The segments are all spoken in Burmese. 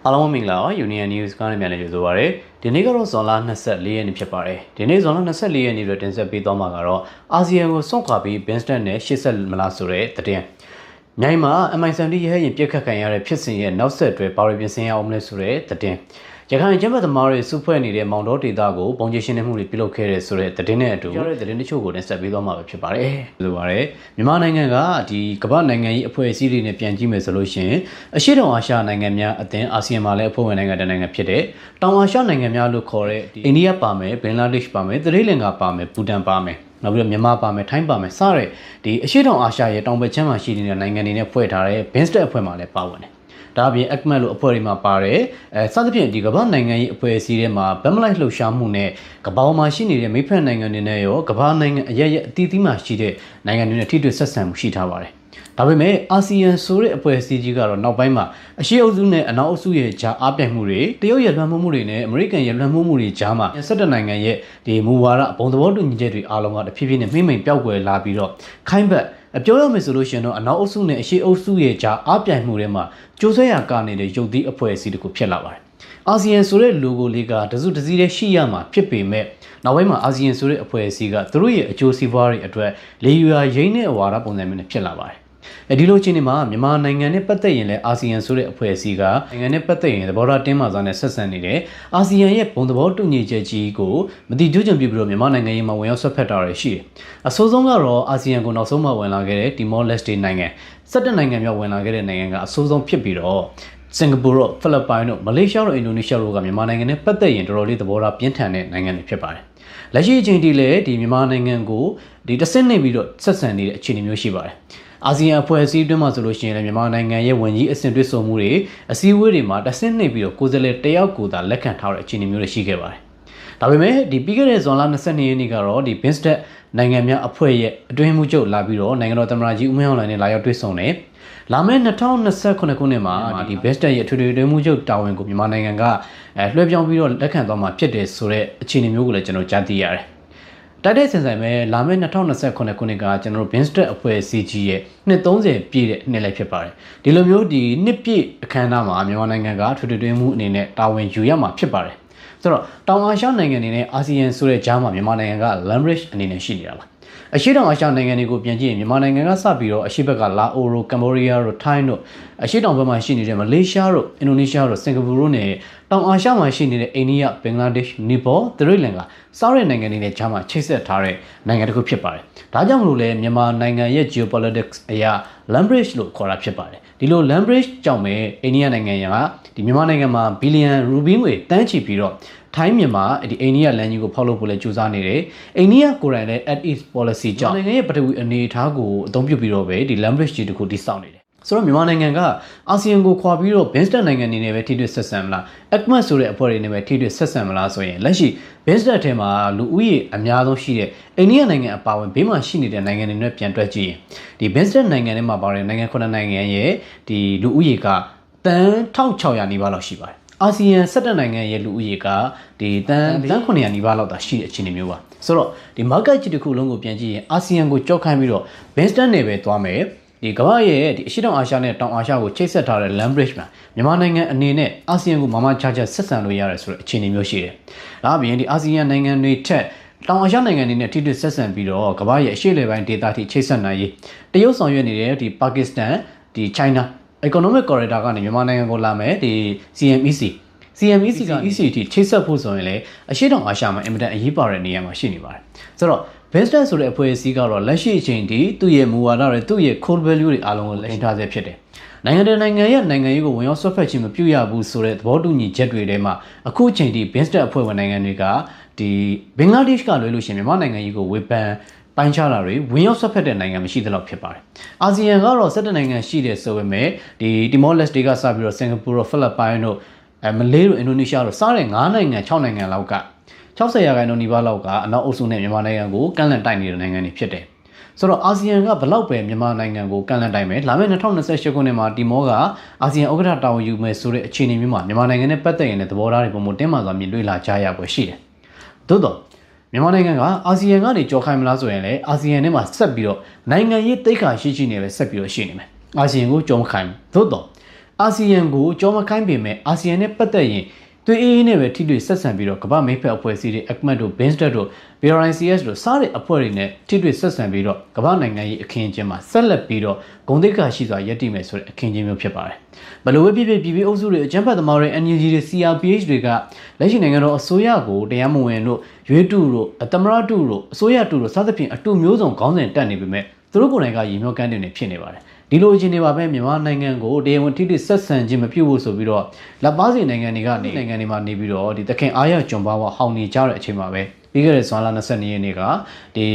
အားလုံးမင်္ဂလာပါ Union News ကနေပြန်လည်ကြိုဆိုပါရစေဒီနေ့ကတော့ဇွန်လ24ရက်နေ့ဖြစ်ပါတယ်ဒီနေ့ဇွန်လ24ရက်နေ့အတွက်တင်ဆက်ပေးသွားမှာကတော့အာဆီယံကိုစွန့်ခွာပြီး Binston နဲ့ရှေ့ဆက်မလားဆိုတဲ့သတင်းမြိုင်မှာ MI70 ရဲ့ရင်ပြက်ခတ်ခံရတဲ့ဖြစ်စဉ်ရဲ့နောက်ဆက်တွဲဘာတွေပြင်ဆင်ရအောင်လဲဆိုတဲ့သတင်းရခိုင်ကျန်းမာသမားတွေစုဖွဲ့နေတဲ့မောင်တော်ဒေသကိုပုံကျရှင်းနေမှုတွေပြုလုပ်ခဲ့တဲ့ဆိုတဲ့သတင်းနဲ့အတူကြားတဲ့သတင်းတချို့ကိုတင်ဆက်ပေးသွားမှာဖြစ်ပါတယ်ဆိုပါရယ်မြန်မာနိုင်ငံကဒီကမ္ဘာနိုင်ငံရေးအဖွဲ့အစည်းတွေနဲ့ပြန်ကြည့်မယ်ဆိုလို့ရှိရင်အရှေ့တောင်အာရှနိုင်ငံများအသင်းအာဆီယံမှာလည်းအဖွဲ့ဝင်နိုင်ငံတစ်နိုင်ငံဖြစ်တဲ့တောင်အာရှနိုင်ငံများလို့ခေါ်တဲ့အိန္ဒိယပါမယ်ဘင်္ဂလားဒေ့ရှ်ပါမယ်သီရိလင်္ကာပါမယ်ဘူတန်ပါမယ်နောက်ပြီးတော့မြန်မာပါမယ်ထိုင်းပါမယ်စတဲ့ဒီအရှေ့တောင်အာရှရဲ့တောင်ဘက်ခြမ်းမှာရှိနေတဲ့နိုင်ငံတွေနဲ့ဖွဲ့ထားတဲ့ BIMSTEC အဖွဲ့မှာလည်းပါဝင်တယ်ဒါအပြင် ACMAT လို့အဖွဲ့တွေမှာပါတယ်စသဖြင့်ဒီကမ္ဘာနိုင်ငံရေးအဖွဲ့အစည်းတွေမှာဗမ်မလိုက်လှုပ်ရှားမှုနဲ့ကမ္ဘာမှာရှိနေတဲ့မိဖက်နိုင်ငံတွေနဲ့ရောကမ္ဘာနိုင်ငံအရအသီးသီးမှာရှိတဲ့နိုင်ငံတွေနဲ့ထိတွေ့ဆက်ဆံမှုရှိထားပါတယ်ဒါပေမဲ့အာဆီယံဆိုတဲ့အဖွဲ့အစည်းကြီးကတော့နောက်ပိုင်းမှာအရှေ့အုပ်စုနဲ့အနောက်အုပ်စုရဲ့ဂျာအားပြိုင်မှုတွေတရုတ်ရဲ့လွှမ်းမိုးမှုတွေနဲ့အမေရိကန်ရဲ့လွှမ်းမိုးမှုတွေဂျာမှာ17နိုင်ငံရဲ့ဒီမူဝါဒဘုံသဘောတူညီချက်တွေအားလုံးကတဖြည်းဖြည်းနဲ့မှိမ့်ပျောက်ကွယ်လာပြီးတော့ခိုင်းဘက်ပြောရမယ်ဆိုလို့ရှိရင်တော့အနောက်အုပ်စုနဲ့အရှေ့အုပ်စုရဲ့ဂျာအားပြိုင်မှုတွေမှာကြိုးဆွဲရကားနေတဲ့ရုပ်သီးအဖွဲ့အစည်းတခုဖြစ်လာပါတယ်အာဆီယံဆိုတဲ့ logo လေးကတစုတစည်းတည်းရှိရမှာဖြစ်ပေမဲ့နောက်ပိုင်းမှာအာဆီယံဆိုတဲ့အဖွဲ့အစည်းကသူတို့ရဲ့အကျိုးစီးပွားတွေအတွက်လေယူရာရင်းနဲ့အဝါဒပုံစံမျိုးနဲ့ဖြစ်လာပါတယ်ဒီလိုချင်းနေမှာမြန်မာနိုင်ငံနဲ့ပတ်သက်ရင်လည်းအာဆီယံဆိုတဲ့အဖွဲ့အစည်းကနိုင်ငံနဲ့ပတ်သက်ရင်သဘောထားတင်းမာစွာနဲ့ဆက်ဆံနေတယ်အာဆီယံရဲ့ဘုံသဘောတူညီချက်ကြီးကိုမတိကျကြံပြပြီးတော့မြန်မာနိုင်ငံရေးမှာဝင်ရောက်ဆွတ်ဖက်တာတွေရှိတယ်အဆိုးဆုံးကတော့အာဆီယံကိုနောက်ဆုံးမှဝင်လာခဲ့တဲ့တီမောလက်စတေနိုင်ငံ17နိုင်ငံမြောက်ဝင်လာခဲ့တဲ့နိုင်ငံကအဆိုးဆုံးဖြစ်ပြီးတော့စင်ကာပူတို့ဖိလစ်ပိုင်တို့မလေးရှားတို့အင်ဒိုနီးရှားတို့ကမြန်မာနိုင်ငံနဲ့ပတ်သက်ရင်တော်တော်လေးသဘောထားပြင်းထန်တဲ့နိုင်ငံတွေဖြစ်ပါတယ်လက်ရှိအချိန်ထိလည်းဒီမြန်မာနိုင်ငံကိုဒီတဆင့်နေပြီးတော့ဆက်ဆံနေတဲ့အခြေအနေမျိုးရှိပါတယ်အာဆီယံအဖွဲ့အစည်းအတွင်းမှာဆိုလို့ရှိရင်လည်းမြန်မာနိုင်ငံရဲ့ဝန်ကြီးအဆင့်တွေ့ဆုံမှုတွေအစည်းအဝေးတွေမှာတဆင့်နေပြီးတော့ကိုယ်စားလှယ်တယောက်ကိုသာလက်ခံထားတဲ့အခြေအနေမျိုးတွေရှိခဲ့ပါတယ်ဒါပေမဲ့ဒီပြီးခဲ့တဲ့ဇွန်လ22ရက်နေ့ကတော့ဒီ BIMSTEC နိုင်ငံများအဖွဲ့ရဲ့အတွင်းမှုချုပ်လာပြီးတော့နိုင်ငံတော်သမ္မတကြီးဦးမင်းအောင်လှိုင်နဲ့လာရောက်တွေ့ဆုံတယ်လာမယ့်2029ခုနှစ်မှာဒီ BIMSTEC ရဲ့အထွေထွေအတွင်းမှုချုပ်တာဝန်ကိုမြန်မာနိုင်ငံကလွှဲပြောင်းပြီးတော့လက်ခံသွားမှာဖြစ်တယ်ဆိုတဲ့အခြေအနေမျိုးကိုလည်းကျွန်တော်ကြားသိရတယ်တိုက်တဲ့ဆင်ဆိုင်မဲ့လာမယ့်2029ခုနှစ်ကကျွန်တော်တို့ BIMSTEC အဖွဲ့အစည်းကြီးရဲ့နှစ်30ပြည့်တဲ့နှစ်လည်းဖြစ်ပါတယ်ဒီလိုမျိုးဒီနှစ်ပြည့်အခမ်းအနားမှာမြန်မာနိုင်ငံကထွေထွေတွင်းမှုအနေနဲ့တာဝန်ယူရမှာဖြစ်ပါတယ်ဆိုတော့တောင်အာရှနိုင်ငံတွေနဲ့အာဆီယံဆိုတဲ့ကြားမှာမြန်မာနိုင်ငံက leverage အနေနဲ့ရှိနေတာပါအရှေ့တောင်အာရှနိုင်ငံတွေကိုပြန်ကြည့်ရင်မြန်မာနိုင်ငံကစပြီးတော့အရှေ့ဘက်ကလာအိုတို့ကမ္ဘောဒီးယားတို့ထိုင်းတို့အရှေ့တောင်ဘက်မှာရှိနေတဲ့မလေးရှားတို့အင်ဒိုနီးရှားတို့စင်ကာပူတို့နဲ့တောင်အာရှမှာရှိနေတဲ့အိန္ဒိယဘင်္ဂလားဒေ့ရှ်နီပေါသီရိလင်္ကာစားတဲ့နိုင်ငံတွေနဲ့ကြားမှာချိတ်ဆက်ထားတဲ့နိုင်ငံတစ်ခုဖြစ်ပါတယ်ဒါကြောင့်မလို့လဲမြန်မာနိုင်ငံရဲ့ geopolitics အရာ leverage လို့ခေါ်တာဖြစ်ပါတယ်ဒီလို leverage ကြောင့်ပဲအိန္ဒိယနိုင်ငံကဒီမြန်မာနိုင်ငံမှာဘီလီယံရူပီးငွေတန်းချီပြီးတော့ထိုင်းမြန်မာဒီအိန္ဒိယလန်ကြီးကိုဖောက်လို့ပို့လဲကြိုးစားနေတယ်အိန္ဒိယကိုယ်တိုင်လည်း at ease policy ကြောင့်နိုင်ငံရဲ့ပထဝီအနေအထားကိုအသုံးပြုပြီးတော့ပဲဒီ leverage ကြီးတခုတိစောက်နေတယ်ဆိုတော့မြန်မာနိုင်ငံကအာဆီယံကိုခွာပြီးတော့ BIMSTEC နိုင်ငံနေနဲ့ပဲထိတွေ့ဆက်ဆံမလား ACMAT ဆိုတဲ့အဖွဲ့တွေနဲ့ပဲထိတွေ့ဆက်ဆံမလားဆိုရင်လက်ရှိ BIMSTEC ထဲမှာလူဦးရေအများဆုံးရှိတဲ့အိန္ဒိယနိုင်ငံအပါအဝင်ဘေးမှာရှိနေတဲ့နိုင်ငံတွေနဲ့ပြန်တွက်ကြည့်ရင်ဒီ BIMSTEC နိုင်ငံထဲမှာပါတဲ့နိုင်ငံ9နိုင်ငံရဲ့ဒီလူဦးရေကတန်း1600နီးပါးလောက်ရှိပါတယ်အာဆီယံ17နိုင်ငံရဲ့လူဦးရေကဒီတန်း900နီးပါးလောက်သာရှိတဲ့အခြေအနေမျိုးပါဆိုတော့ဒီ market ကြီးတစ်ခုလုံးကိုပြန်ကြည့်ရင်အာဆီယံကိုကြောက်ခိုင်းပြီးတော့ BIMSTEC နဲ့ပဲသွားမယ်ဒီကမ္ဘာရဲ့ဒီအရှေ့တောင်အာရှနဲ့တောင်အာရှကိုချိတ်ဆက်ထားတဲ့ leverage မှာမြန်မာနိုင်ငံအနေနဲ့အာဆီယံကိုမမချာချာဆက်ဆံလို့ရတယ်ဆိုတဲ့အခြေအနေမျိုးရှိတယ်ဒါအပြင်ဒီအာဆီယံနိုင်ငံတွေထက်တောင်အာရှနိုင်ငံတွေနဲ့ထိတွေ့ဆက်ဆံပြီးတော့ကမ္ဘာရဲ့အရှေ့လေပိုင်းဒေသထိချိတ်ဆက်နိုင်ရေးတရုတ်ဆောင်ရွက်နေတဲ့ဒီပါကစ္စတန်ဒီ China economic corridor ကနေမြန်မာနိုင်ငံကိုလာမယ်ဒီ CMEC က EC ထိချိတ်ဆက်ဖို့ဆိုရင်လည်းအရှေ့တောင်အာရှမှာအင်မတန်အရေးပါတဲ့နေရာမှာရှိနေပါတယ်ဆိုတော့ BIMSTEC ဆိုတဲ့အဖွဲ့အစည်းကတော့လက်ရှိအချိန်ထိသူ့ရဲ့မူဝါဒတွေသူ့ရဲ့ core value တွေအားလုံးကိုလက်ထားဆဲဖြစ်တယ်နိုင်ငံတကာနိုင်ငံရဲ့နိုင်ငံရေးကိုဝင်ရောက်ဆွတ်ဖက်ခြင်းမပြုရဘူးဆိုတဲ့သဘောတူညီချက်တွေထဲမှာအခုအချိန်ထိ BIMSTEC အဖွဲ့ဝင်နိုင်ငံတွေကဒီဘင်္ဂလားဒေ့ရှ်ကလွဲလို့ရှိရင်မြန်မာနိုင်ငံကြီးကိုဝေဖန်ပိုင်းခြားတာတွေဝင်ရောက်ဆွတ်ဖက်တဲ့နိုင်ငံမရှိသလောက်ဖြစ်ပါတယ်အာဆီယံကတော့17နိုင်ငံရှိတယ်ဆိုပေမဲ့ဒီတီမောလက်စတေကစပြီးတော့စင်ကာပူတို့ဖိလစ်ပိုင်တို့မလေးတို့အင်ဒိုနီးရှားတို့စားတဲ့9နိုင်ငံ6နိုင်ငံလောက်က60%နီးပါးလောက်ကအနောက်အုပ်စုနဲ့မြန်မာနိုင်ငံကိုကန့်လန့်တိုက်နေတဲ့နိုင်ငံတွေဖြစ်တယ်ဆိုတော့အာဆီယံကဘလောက်ပဲမြန်မာနိုင်ငံကိုကန့်လန့်တိုက်မယ်လာမယ့်2028ခုနှစ်မှာတီမောကအာဆီယံဥက္ကဋ္ဌတာဝန်ယူမယ်ဆိုတဲ့အခြေအနေမျိုးမှာမြန်မာနိုင်ငံနဲ့ပတ်သက်ရင်လည်းသဘောထားတွေပုံမတင်းမာစွာမြင်တွေ့လာကြရပွဲရှိတယ်သို့တော့မြန်မာနိုင်ငံကအာဆီယံကနေကြော်ခိုင်းမလားဆိုရင်လည်းအာဆီယံထဲမှာဆက်ပြီးတော့နိုင်ငံရေးတိတ်ခါရှိနေပဲဆက်ပြီးတော့ရှိနေမယ်အာဆီယံကိုကြော်မခိုင်းသို့တော့ အာဆီယံကိုကြောမခိုင်းပေမဲ့အာဆီယံနဲ့ပတ်သက်ရင်သွေးအေးနဲ့ပဲထိတွေ့ဆက်ဆံပြီးတော့ကမ္ဘာမိတ်ဖက်အဖွဲ့အစည်းတွေ ACMAT တို့ BIMSTEC တို့ BRICS တို့စတဲ့အဖွဲ့တွေနဲ့ထိတွေ့ဆက်ဆံပြီးတော့ကမ္ဘာနိုင်ငံရေးအခင်းအကျင်းမှာဆက်လက်ပြီးတော့ဂုဏ်သိက္ခာရှိစွာရည်တည်မယ်ဆိုတဲ့အခင်းအကျင်းမျိုးဖြစ်ပါတယ်။ဘလို့ပဲဖြစ်ဖြစ်ပြည်ပအုပ်စုတွေအကြမ်းဖက်သမားတွေ NUG တွေ CRPH တွေကလက်ရှိနိုင်ငံတော်အစိုးရကိုတရားမဝင်တို့ရွေးတူတို့သမရတူတို့အစိုးရတူတို့စသဖြင့်အတူမျိုးစုံခေါင်းစဉ်တက်နေပေမဲ့သူတို့ကိုယ်တိုင်ကရည်မျှော်ကမ်းတင်နေဖြစ်နေပါတယ်။ဒီလိုအခြေအနေပါပဲမြန်မာနိုင်ငံကိုတရားဝင်ထိတွေ့ဆက်ဆံခြင်းမပြုဖို့ဆိုပြီးတော့လက်ပါစီနိုင်ငံတွေကနေနိုင်ငံတွေမှာနေပြီးတော့ဒီသခင်အားရကြုံပါဝဟောင်းနေကြတဲ့အချိန်မှာပဲပြီးခဲ့တဲ့ဇွန်လ22ရက်နေ့ကဒီ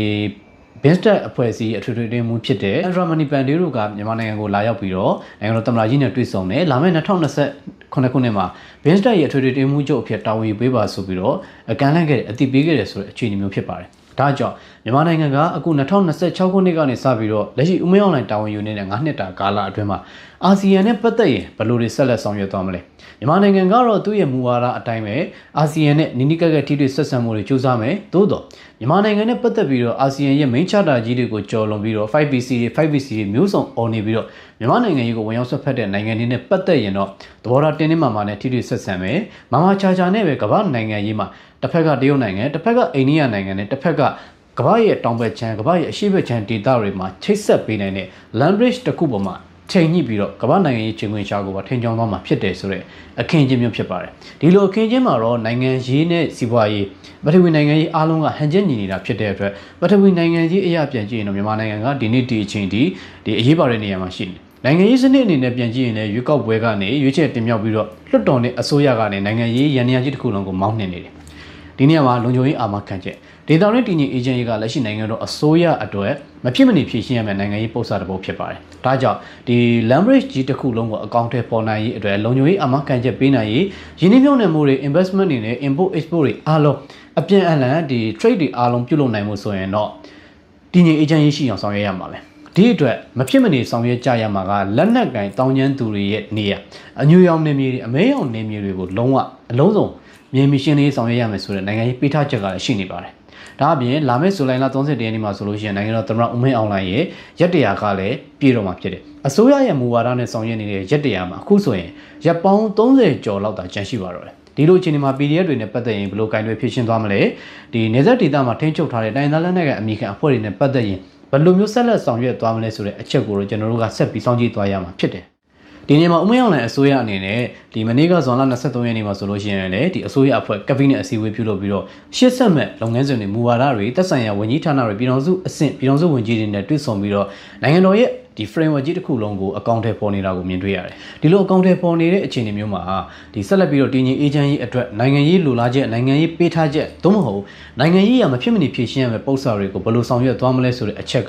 BIMSTEC အဖွဲ့အစည်းအထွေထွေတွင်မှုဖြစ်တဲ့ Andra Manipande တို့ကမြန်မာနိုင်ငံကိုလာရောက်ပြီးတော့နိုင်ငံတော်သမ္မတကြီးနဲ့တွေ့ဆုံတယ်လာမယ့်2029ခုနှစ်မှာ BIMSTEC ရဲ့အထွေထွေတွင်မှုချုပ်အဖြစ်တာဝန်ယူပေးပါဆိုပြီးတော့အကန့်လန့်ခဲ့တဲ့အတည်ပြုခဲ့တဲ့ဆိုတဲ့အခြေအနေမျိုးဖြစ်ပါတယ်ဒါကြောင့်မြန်မာနိုင်ငံကအခု2026ခုနှစ်ကနေစပြီးတော့လက်ရှိဥမင်းအွန်လိုင်းတာဝန်ယူနေတဲ့9နှစ်တာကာလအတွင်းမှာအာဆီယံနဲ့ပတ်သက်ရင်ဘယ်လိုတွေဆက်လက်ဆောင်ရွက်သွားမလဲမြန်မာနိုင်ငံကတော့သူ့ရဲ့မူဝါဒအတိုင်းပဲအာဆီယံနဲ့နီးနီးကပ်ကပ်ထိတွေ့ဆက်ဆံမှုတွေကြိုးစားမယ်သို့တော့မြန်မာနိုင်ငံနဲ့ပတ်သက်ပြီးတော့အာဆီယံရဲ့ main charter ကြီးတွေကိုကျော်လွန်ပြီးတော့ 5BC တွေ 5BC တွေမျိုးစုံအော်နေပြီးတော့မြန်မာနိုင်ငံကြီးကိုဝင်ရောက်ဆွတ်ဖက်တဲ့နိုင်ငံတွေနဲ့ပတ်သက်ရင်တော့သဘောထားတင်းတင်းမာမာနဲ့ထိတွေ့ဆက်ဆံမယ်မမချာချာနဲ့ပဲကမ္ဘာနိုင်ငံရေးမှာတစ်ဖက်ကတရုတ်နိုင်ငံတစ်ဖက်ကအိန္ဒိယနိုင်ငံနဲ့တစ်ဖက်ကကမ္ဘာရဲ့တောင်ဘက်ခြမ်းကမ္ဘာရဲ့အရှေ့ဘက်ခြမ်းဒေသတွေမှာချိတ်ဆက်ပေးနိုင်တဲ့ land bridge တစ်ခုပေါ်မှာချိန်ညှိပြီးတော့ကမ္ဘာနိုင်ငံရေးချင်းခွင်ရှားကိုပါထင်ကြောင်းသွားမှာဖြစ်တယ်ဆိုတော့အခင်းချင်းမျိုးဖြစ်ပါတယ်ဒီလိုအခင်းချင်းမှာတော့နိုင်ငံရေးနဲ့စီးပွားရေးပထဝီနိုင်ငံရေးအားလုံးကဟန်ချက်ညီနေတာဖြစ်တဲ့အတွက်ပထဝီနိုင်ငံရေးအရာပြန်ကြည့်ရင်တော့မြန်မာနိုင်ငံကဒီနေ့ဒီအချိန်ဒီအရေးပါတဲ့နေရာမှာရှိနေနိုင်ငံရေးစနစ်အနေနဲ့ပြန်ကြည့်ရင်လည်းရွေးကောက်ပွဲကနေရွေးချယ်တင်မြှောက်ပြီးတော့လွှတ်တော်နဲ့အစိုးရကနေနိုင်ငံရေးရန်နေရာကြီးတစ်ခုလုံးကိုမောင်းနှင်နေတယ်ဒီနေရာမှာလုံခြုံရေးအာမခံချက်ဒေတာနဲ့တည်ငြိမ်အေဂျင်စီကလက်ရှိနိုင်ငံတော်အစိုးရအတွက်မဖြစ်မနေဖြည့်ရှင်းရမယ့်နိုင်ငံရေးပုံစံတစ်ပုဒ်ဖြစ်ပါတယ်။ဒါကြောင့်ဒီ leverage ကြီးတစ်ခုလုံးကိုအကောင့်ထဲပေါ်နိုင်ရေးအတွက်လုံခြုံရေးအာမခံချက်ပေးနိုင်ရေးယင်းနှိမ့်မြုံနယ်မှုတွေ investment တွေနဲ့ import export တွေအားလုံးအပြန်အလှန်ဒီ trade တွေအားလုံးပြုလုပ်နိုင်မှုဆိုရင်တော့တည်ငြိမ်အေဂျင်စီရှိအောင်ဆောင်ရွက်ရမှာပဲ။ဒီအတွက်မဖြစ်မနေဆောင်ရွက်ကြရမှာကလက်နက်ကင်တောင်းကျမ်းသူတွေရဲ့နေရာအညူရောင်နေမြေတွေအမဲရောင်နေမြေတွေကိုလုံးဝအလုံးစုံမြေမီရှင်လေးဆောင်ရွက်ရမယ်ဆိုတဲ့နိုင်ငံရေးပေးထားချက်ကလည်းရှိနေပါတယ်။ဒါအပြင်လာမယ့်ဇူလိုင်လ30ရက်နေ့မှာဆိုလို့ရှိရင်နိုင်ငံတော်သမ္မတဦးမင်းအောင်လှိုင်ရဲ့ရက်တရာကလည်းပြည်တော်မှာဖြစ်တယ်။အစိုးရရဲ့မူဝါဒနဲ့ဆောင်ရွက်နေတဲ့ရက်တရာမှာအခုဆိုရင်ရက်ပေါင်း30ကျော်လောက်သာကျန်ရှိပါတော့တယ်။ဒီလိုအခြေအနေမှာ PDF တွေနဲ့ပတ်သက်ရင်ဘယ်လိုကင်တွေဖြစ်ရှင်းသွားမလဲ။ဒီနေဆက်ဒေသမှာထိန်းချုပ်ထားတဲ့တိုင်းသားလက်နက်ကအမိခံအဖွဲ့တွေနဲ့ပတ်သက်ရင်ဘယ်လိုမျိုးဆက်လက်ဆောင်ရွက်သွားမလဲဆိုတဲ့အချက်ကိုတော့ကျွန်တော်တို့ကဆက်ပြီးစောင့်ကြည့်သွားရမှာဖြစ်တယ်။ဒီနေ့မှာဥမင်းအောင်လှိုင်အစိုးရအနေနဲ့ဒီမနေ့ကဇွန်လ23ရက်နေ့မှာဆိုလို့ရှိရင်လည်းဒီအစိုးရအဖွဲ့ကက်ဘိနက်အစည်းအဝေးပြုလုပ်ပြီးတော့ရှေ့ဆက်မဲ့လုပ်ငန်းစဉ်တွေမူဝါဒတွေသက်ဆိုင်ရာဝန်ကြီးဌာနတွေပြည်ထောင်စုအဆင့်ပြည်ထောင်စုဝန်ကြီးတွေနဲ့တွေ့ဆုံပြီးတော့နိုင်ငံတော်ရဲ့ဒီ framework ကြီးတစ်ခုလုံးကိုအကောင့်ထဲပေါ်နေတာကိုမြင်တွေ့ရတယ်။ဒီလိုအကောင့်ထဲပေါ်နေတဲ့အခြေအနေမျိုးမှာဒီဆက်လက်ပြီးတော့တည်ငြိမ်အေဂျင်စီအတွက်နိုင်ငံရေးလိုလားချက်နိုင်ငံရေးပေးထားချက်သို့မဟုတ်နိုင်ငံရေးရမဖြစ်မနေဖြည့်ရှင်းရမယ့်ပုံစံတွေကိုဘယ်လိုဆောင်ရွက်သွားမလဲဆိုတဲ့အချက်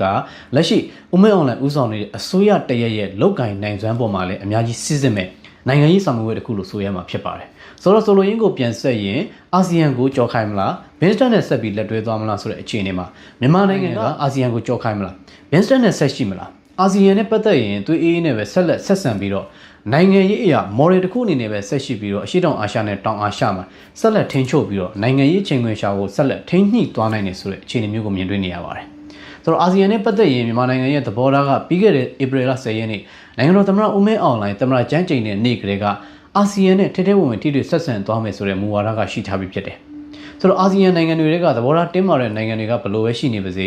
ကလက်ရှိဥမင်းအောင်လှိုင်ဦးဆောင်နေတဲ့အစိုးရတရက်ရဲ့လောက်ကင်နိုင်စွမ်းပေါ်မှာလည်းအများကြီးစစ်စစ်မဲ့နိုင်ငံရေးဆောင်ရွက်တစ်ခုလို့ဆိုရမှာဖြစ်ပါတယ်။ဆိုလိုရင်းကိုပြန်ဆက်ရင်အာဆီယံကိုကြော်ခိုင်းမလားဘင်းစတက်နဲ့ဆက်ပြီးလက်တွဲသွားမလားဆိုတဲ့အခြေအနေမှာမြန်မာနိုင်ငံကအာဆီယံကိုကြော်ခိုင်းမလားဘင်းစတက်နဲ့ဆက်ရှိမလားအာဆီယံနဲ့ပတ်သက်ရင်သွေးအေးနဲ့ပဲဆက်လက်ဆက်ဆံပြီးတော့နိုင်ငံရေးအရာ model တစ်ခုအနေနဲ့ပဲဆက်ရှိပြီးတော့အရှေ့တောင်အာရှနဲ့တောင်အာရှမှာဆက်လက်ထိန်းချုပ်ပြီးတော့နိုင်ငံရေးချိန်ခွင်ရှာကိုဆက်လက်ထိန်းညှိသွားနိုင်တယ်ဆိုတဲ့အခြေအနေမျိုးကိုမြင်တွေ့နေရပါတယ်။ဆိုတော့အာဆီယံနဲ့ပတ်သက်ရင်မြန်မာနိုင်ငံရဲ့သဘောထားကပြီးခဲ့တဲ့ဧပြီလ10ရက်နေ့နိုင်ငံတော်သမ္မတဦးမင်းအောင်လှိုင်သမ္မတကျန်းကျိန်တဲ့နေ့ကလေးကအာဆီယံနဲ့ထဲထဲဝင်ဝင်ထိတွေ့ဆက်ဆံသွားမယ်ဆိုတဲ့မူဝါဒကရှိထားပြီးဖြစ်တယ်။ဆိုတော့အာဆီယံနိုင်ငံတွေကသဘောထားတင်းမာတဲ့နိုင်ငံတွေကဘယ်လိုပဲရှိနေပါစေ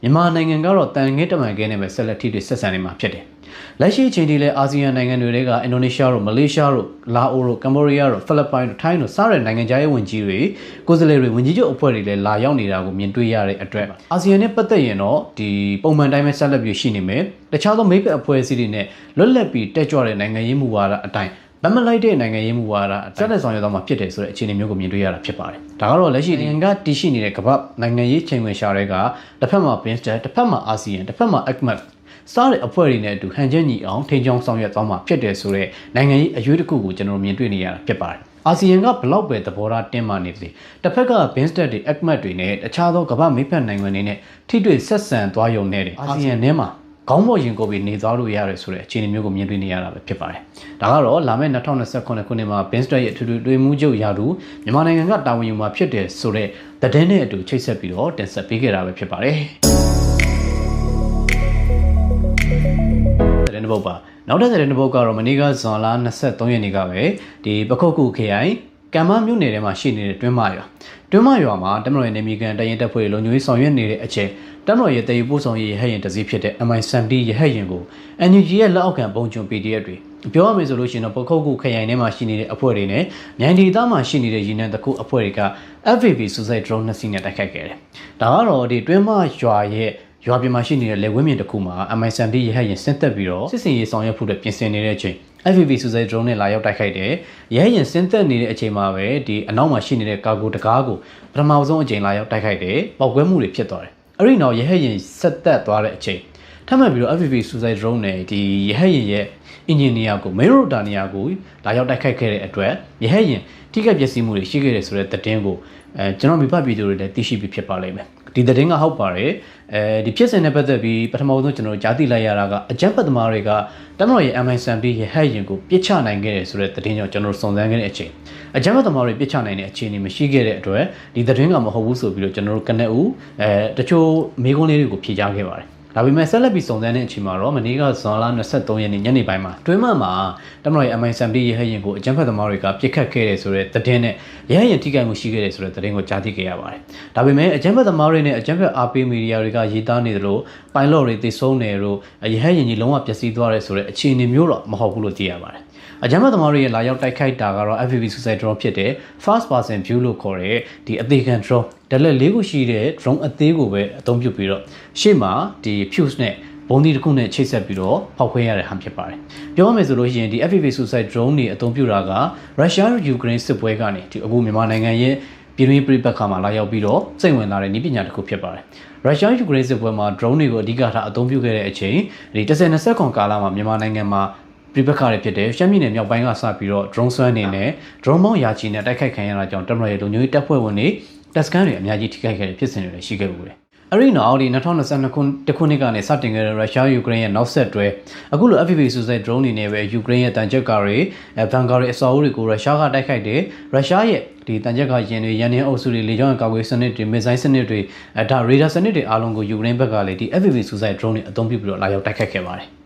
မြန်မာနိုင်ငံကတော့တန်ငဲတမန်ကဲနဲ့ပဲဆက်လက်ထိတွေ့ဆက်ဆံနေမှာဖြစ်တယ်။လက်ရှိအချိန်ထိလည်းအာဆီယံနိုင်ငံတွေကအင်ဒိုနီးရှားတို့မလေးရှားတို့လာအိုတို့ကမ္ဘောဒီးယားတို့ဖိလစ်ပိုင်တို့ထိုင်းတို့စတဲ့နိုင်ငံခြားရေးဝန်ကြီးတွေကိုယ်စားလှယ်တွေဝန်ကြီးချုပ်အဖွဲ့တွေလည်းလာရောက်နေတာကိုမြင်တွေ့ရတဲ့အတွက်အာဆီယံနဲ့ပတ်သက်ရင်တော့ဒီပုံမှန်တိုင်းပဲဆက်လက်ပြီးရှိနေမယ်။တခြားသောမိတ်ဖက်အဖွဲ့အစည်းတွေနဲ့လွတ်လပ်ပြီးတက်ကြွတဲ့နိုင်ငံရေးမူဝါဒအတိုင်းဗတ်မလိုက်တဲ့နိုင်ငံရေးမူဝါဒဆက်လက်ဆောင်ရွက်သွားမှာဖြစ်တယ်ဆိုတဲ့အခြေအနေမျိုးကိုမြင်တွေ့ရတာဖြစ်ပါတယ်။ဒါကတော့လက်ရှိနိုင်ငံကတည်ရှိနေတဲ့ကမ္ဘာနိုင်ငံရေးချိန်ခွင်ရှာတွေကတစ်ဖက်မှာ BIMSTEC တစ်ဖက်မှာအာဆီယံတစ်ဖက်မှာ ACMAT စားတဲ့အဖွဲ့တွေနဲ့အတူဟန်ချက်ညီအောင်ထိန်းချောင်းဆောင်ရွက်သွားမှာဖြစ်တယ်ဆိုတဲ့နိုင်ငံရေးအရွေးတစ်ခုကိုကျွန်တော်မြင်တွေ့နေရတာဖြစ်ပါတယ်။အာဆီယံကဘလောက်ပဲသဘောထားတင်းမာနေပြီတစ်ဖက်က BIMSTEC တွေ ACMAT တွေနဲ့တခြားသောကမ္ဘာမိတ်ဖက်နိုင်ငံတွေနဲ့ထိတွေ့ဆက်ဆံသွားရုံနဲ့အာဆီယံထဲမှာခေါင်းပေါ်ရင်ကိုပြီးနေသွားလို့ရတယ်ဆိုတဲ့အခြေအနေမျိုးကိုမြင်တွေ့နေရတာပဲဖြစ်ပါတယ်။ဒါကတော့လာမယ့်2029ခုနှစ်မှာ BIMSTEC ရဲ့အထူးတွဲမှုချုပ်ရာထူးမြန်မာနိုင်ငံကတာဝန်ယူမှာဖြစ်တယ်ဆိုတဲ့သတင်းနဲ့အတူချိတ်ဆက်ပြီးတော့တင်ဆက်ပေးခဲ့တာပဲဖြစ်ပါတယ်။သတင်းတစ်ပုဒ်ပါ နောက်တဲ့တဲ့ဘုတ်ကတော့မနေ့ကဇွန်လ23ရက်နေ့ကပဲဒီပခုတ်ကူခရိုင်ကံမမြို့နယ်ထဲမှာရှိနေတဲ့တွင်းမရွာမှာတမတော်ရဲ့နေမီကန်တရင်တပ်ဖွဲ့လုံခြုံရေးဆောင်ရွက်နေတဲ့အချိန်တမတော်ရဲ့တည်ပို့ဆောင်ရေးရဟရင်တစည်းဖြစ်တဲ့ MI70 ရဟရင်ကို NUG ရဲ့လက်အောက်ခံပုံချုံ PDF တွေပြောရမယ်ဆိုလို့ရှိရင်တော့ပခုတ်ကူခရိုင်ထဲမှာရှိနေတဲ့အဖွဲ့တွေနဲ့မြိုင်ဒေသမှာရှိနေတဲ့ရင်းနှံတခုအဖွဲ့တွေက FPV Suicide Drone 2 စီးနဲ့တိုက်ခိုက်ခဲ့တယ်။ဒါကတော့ဒီတွင်းမရွာရဲ့ရွာပြင်မှာရှိနေတဲ့လက်ဝဲမြင့်တစ်ခုမှာ MI70 ရဟရင်ဆင်းသက်ပြီးတော့စစ်စင်ရေးဆောင်ရွက်ဖို့ပြင်ဆင်နေတဲ့အချိန် FPV Suicide Drone နဲ့လာရောက်တိုက်ခိုက်တယ်။ရဟရင်ဆင်းသက်နေတဲ့အချိန်မှာပဲဒီအနောက်မှာရှိနေတဲ့ကာဂိုတကားကိုပထမဆုံးအချိန်လာရောက်တိုက်ခိုက်တယ်။ပေါက်ကွဲမှုတွေဖြစ်သွားတယ်။အဲ့ဒီနောက်ရဟရင်ဆက်သက်သွားတဲ့အချိန်ထပ်မံပြီးတော့ FPV Suicide Drone နဲ့ဒီရဟရင်ရဲ့အင်ဂျင်နီယာကိုမေရိုတာနီယာကိုလာရောက်တိုက်ခိုက်ခဲ့တဲ့အတွက်ရဟရင်ထိခိုက်ပျက်စီးမှုတွေရှိခဲ့တယ်ဆိုတဲ့သတင်းကိုကျွန်တော်မိဘပြည်သူတွေလည်းသိရှိပြီးဖြစ်ပါလိမ့်မယ်ဒီသတင်းကဟုတ်ပါတယ်ဒီဖြစ်စဉ်နဲ့ပတ်သက်ပြီးပထမဆုံးကျွန်တော်ကြားသိလိုက်ရတာကအကြမ်းဖက်သမားတွေကတမတော်ရဲ့ MI70 ရဟရင်ကိုပြစ်ချနိုင်ခဲ့တယ်ဆိုတဲ့သတင်းကြောင့်ကျွန်တော်စုံစမ်းခဲ့တဲ့အချိန်အကြမ်းဖက်သမားတွေပြစ်ချနိုင်တဲ့အခြေအနေမရှိခဲ့တဲ့အတွက်ဒီသတင်းကမဟုတ်ဘူးဆိုပြီးတော့ကျွန်တော်တို့ကနက်ဦးတချို့မေးခွန်းလေးတွေကိုဖြေကြားခဲ့ပါတယ်ဒါပေမဲ့ဆက်လက်ပြီးစုံစမ်းတဲ့အချိန်မှာတော့မနေ့ကဇွန်လ23ရက်နေ့ညနေပိုင်းမှာတွင်းမှာတမတော်ရဲ့ MI70 ရဟရင်ကိုအကြမ်းဖက်သမားတွေကပြစ်ခတ်ခဲ့တယ်ဆိုတဲ့သတင်းနဲ့ရဟရင်ထိခိုက်မှုရှိခဲ့တယ်ဆိုတဲ့သတင်းကိုကြားသိခဲ့ရပါတယ်။ဒါပေမဲ့အကြမ်းဖက်သမားတွေနဲ့အကြမ်းဖက်အားပေးမီဒီယာတွေကရေးသားနေသလိုပိုင်လော့တွေသိဆုံးတယ်လို့ရဟရင်ကြီးလုံးဝပျက်စီးသွားတယ်ဆိုတဲ့အခြေအနေမျိုးတော့မဟုတ်ဘူးလို့သိရပါတယ်။အကြမ်းဖက်သမားတွေရဲ့လာရောက်တိုက်ခိုက်တာကတော့ FPV Suicide Drone ဖြစ်တဲ့ First Person View လို့ခေါ်တဲ့ဒီအသေးခံ drone ဒါလက်၄ခုရှိတဲ့ drone အသေးကိုပဲအသုံးပြုပြီးတော့ရှေ့မှာဒီ fuse နဲ့ဘုံဒီတစ်ခုနဲ့ချိတ်ဆက်ပြီးတော့ဖောက်ခွဲရတဲ့ဟန်ဖြစ်ပါတယ်။ပြောရမယ်ဆိုလို့ရှိရင်ဒီ FPV Suicide Drone တွေအသုံးပြုတာကရုရှားယူကရိန်းစစ်ပွဲကနေဒီအခုမြန်မာနိုင်ငံရဲ့ပြည်တွင်းပြည်ပခါမှာလာရောက်ပြီးတော့စိတ်ဝင်စားတဲ့နည်းပညာတစ်ခုဖြစ်ပါတယ်။ရုရှားယူကရိန်းစစ်ပွဲမှာ drone တွေကိုအဓိကထားအသုံးပြုခဲ့တဲ့အချိန်ဒီ10-20ခွန်ကာလမှာမြန်မာနိုင်ငံမှာပြပခါတွေဖြစ်တယ်ရှမ်းပြည်နယ်မြောက်ပိုင်းကစပြီးတော့ drone ဆွဲနေနဲ့ drone မောင်းရာချီနဲ့တိုက်ခိုက်ခံရတာကြောင့်တမရရဲ့လုံခြုံရေးတပ်ဖွဲ့ဝင်တွေတပ်စခန်းတွေအများကြီးထိခိုက်ခဲ့တဲ့ဖြစ်စဉ်တွေလည်းရှိခဲ့ပါတယ်။အဲ့ဒီနောက်ဒီ2022ခုနှစ်ကနေစတင်ခဲ့တဲ့ရုရှားယူကရိန်းရဲ့နောက်ဆက်တွဲအခုလို FPV Suicide Drone တွေနဲ့ပဲယူကရိန်းရဲ့တန်ကြပ်ကာတွေဗန်ကာတွေအစောအုပ်တွေကိုရုရှားကတိုက်ခိုက်တယ်ရုရှားရဲ့ဒီတန်ကြပ်ကာရင်တွေရန်နေအုပ်စုတွေလေကြောင်းကာကွယ်စနစ်တွေမစ်ဇိုင်းစနစ်တွေဒါရေဒါစနစ်တွေအားလုံးကိုယူကရိန်းဘက်ကလည်းဒီ FPV Suicide Drone တွေအသုံးပြုပြီးတော့လာရောက်တိုက်ခိုက်ခဲ့ပါတယ်။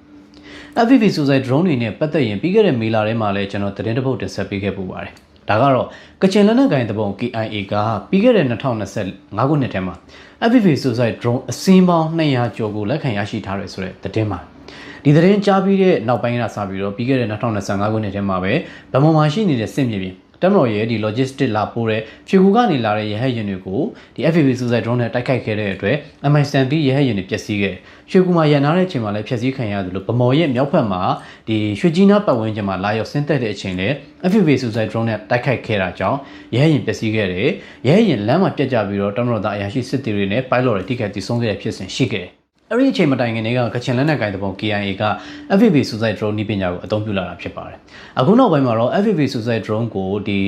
FPV Suicide Drone တွေနဲ့ပတ်သက်ရင်ပြီးခဲ့တဲ့မေလထဲမှာလည်းကျွန်တော်သတင်းတစ်ပုဒ်တင်ဆက်ပေးခဲ့ပူပါတယ်။ဒါကတော့ကချင်လက်နက်ကိုင်တပုံ KIA ကပြီးခဲ့တဲ့2025ခုနှစ်ထဲမှာ FPV Suicide Drone အစင်းပေါင်း200ကျော်ကိုလက်ခံရရှိထားတယ်ဆိုတဲ့သတင်းမှာဒီသတင်းကြားပြီးတဲ့နောက်ပိုင်းကစပြီးတော့ပြီးခဲ့တဲ့2025ခုနှစ်ထဲမှာပဲဗမာမှာရှိနေတဲ့စစ်မြေပြင်တမတော်ရဲ့ဒီ logistic လာပို့တဲ့ဖြူကူကနေလာတဲ့ရဟတ်ယာဉ်တွေကိုဒီ FPV Suicide Drone နဲ့တိုက်ခိုက်ခဲ့တဲ့အတွက် MI70 ရဟတ်ယာဉ်တွေပျက်စီးခဲ့ဖြူကူမှာရန်နာတဲ့အချိန်မှာလည်းဖျက်ဆီးခံရတယ်လို့ဗမော်ရဲ့မြောက်ဘက်မှာဒီရွှေကြီးနားပတ်ဝန်းကျင်မှာလာရောက်ဆင်းသက်တဲ့အချိန်လည်း FPV Suicide Drone နဲ့တိုက်ခိုက်ခဲ့တာကြောင့်ရဟတ်ယာဉ်ပျက်စီးခဲ့တယ်ရဟတ်ယာဉ်လမ်းမှာပြတ်ကျပြီးတော့တမတော်သားအရာရှိစစ်သည်တွေနဲ့ pilot တွေထိခိုက်တည်ဆုံးခဲ့တဲ့ဖြစ်စဉ်ရှိခဲ့တယ်အဲ့ဒီအချိန်မတိုင်ခင်ကကချင်လက်နက်ကိုင်တပုံ KIA က FPV Suicide Drone နည်းပညာကိုအသုံးပြုလာတာဖြစ်ပါတယ်။အခုနောက်ပိုင်းမှာတော့ FPV Suicide Drone ကိုဒီ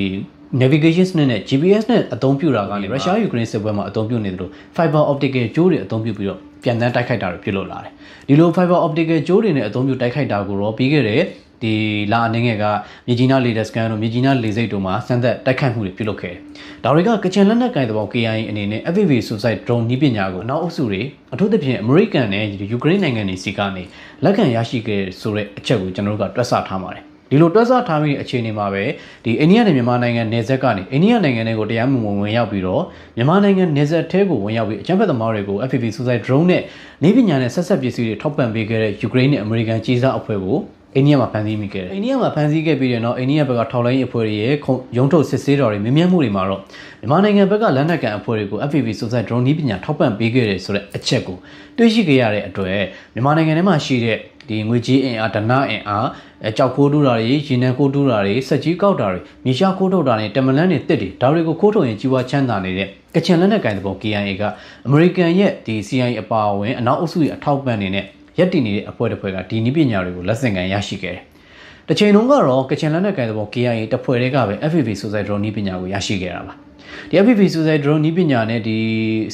navigation နဲ့ GPS နဲ့အသုံးပြုတာကနေရုရှားယူကရိန်းစစ်ပွဲမှာအသုံးပြုနေတယ်လို့ fiber optical ကြိုးတွေအသုံးပြုပြီးတော့ပြန်တန်းတိုက်ခိုက်တာတွေဖြစ်လို့လာတယ်။ဒီလို fiber optical ကြိုးတွေနဲ့အသုံးပြုတိုက်ခိုက်တာကိုတော့ပြီးခဲ့တဲ့ဒီလာအနေငယ်ကမြေကြီးနားလေတပ်စကန်တို့မြေကြီးနားလေဆိပ်တို့မှာစမ်းသပ်တိုက်ခိုက်မှုတွေပြုလုပ်ခဲ့တယ်။ဒါတွေကကချင်လက်နက်ကိုင်တပေါင်း KIA အနေနဲ့ FPV Suicide Drone နည်းပညာကိုနောက်အုပ်စုတွေအထူးသဖြင့်အမေရိကန်နဲ့ယူကရိန်းနိုင်ငံတွေစီကနေလက်ခံရရှိခဲ့ဆိုတဲ့အချက်ကိုကျွန်တော်တို့ကတွက်ဆထားပါတယ်။ဒီလိုတွက်ဆထားပြီးအခြေအနေမှာပဲဒီအိန္ဒိယနဲ့မြန်မာနိုင်ငံနယ်စပ်ကနေအိန္ဒိယနိုင်ငံတွေကိုတရားမဝင်ဝင်ရောက်ပြီးတော့မြန်မာနိုင်ငံနယ်စပ်ထဲကိုဝင်ရောက်ပြီးအကြမ်းဖက်သမားတွေကို FPV Suicide Drone နဲ့နည်းပညာနဲ့ဆက်ဆက်ပစ္စည်းတွေထောက်ပံ့ပေးခဲ့တဲ့ယူကရိန်းနဲ့အမေရိကန်ကြီးစားအဖွဲ့ကိုအိန္ဒိယမှာဖမ်းဆီးမိခဲ့တယ်။အိန္ဒိယမှာဖမ်းဆီးခဲ့ပြီးတဲ့နောက်အိန္ဒိယဘက်ကထောက်လိုင်းအဖွဲ့တွေရဲ့ရုံးထုတ်စစ်ဆေးတော်တွေမြင်မြန်မှုတွေမှာတော့မြန်မာနိုင်ငံဘက်ကလက်နက်ကန်အဖွဲ့တွေကို FPV Suicide Drone နည်းပညာထောက်ပံ့ပေးခဲ့တယ်ဆိုတဲ့အချက်ကိုတွေ့ရှိခဲ့ရတဲ့အတွက်မြန်မာနိုင်ငံထဲမှာရှိတဲ့ဒီငွေကြေးအင်အားဒဏအင်အားကြောက်ခိုးတူးတာတွေရေနံခိုးတူးတာတွေစက်ကြီးကောက်တာတွေမြေရှားခိုးထုတ်တာတွေတမလန်းတွေတစ်တွေဒါတွေကိုခိုးထုတ်ရင်ကြီးပွားချမ်းသာနေတဲ့ကချင်လက်နက်ကိုင်တပုံ KIA ကအမေရိကန်ရဲ့ဒီ CIA အပါအဝင်အနောက်အုပ်စုရဲ့အထောက်ပံ့နေတဲ့ရက်တည်နေတဲ့အဖွဲ့တစ်ဖွဲ့ကဒီနည်းပညာတွေကိုလက်ဆင့်ကမ်းရရှိခဲ့တယ်။တစ်ချိန်လုံးကတော့ကချင်လက်နက်ကိုင်တပုံ KIA တစ်ဖွဲ့တွေကပဲ FPV Suicide Drone နည်းပညာကိုရရှိခဲ့တာပါ။ဒီ FPV Suicide Drone နည်းပညာနဲ့ဒီ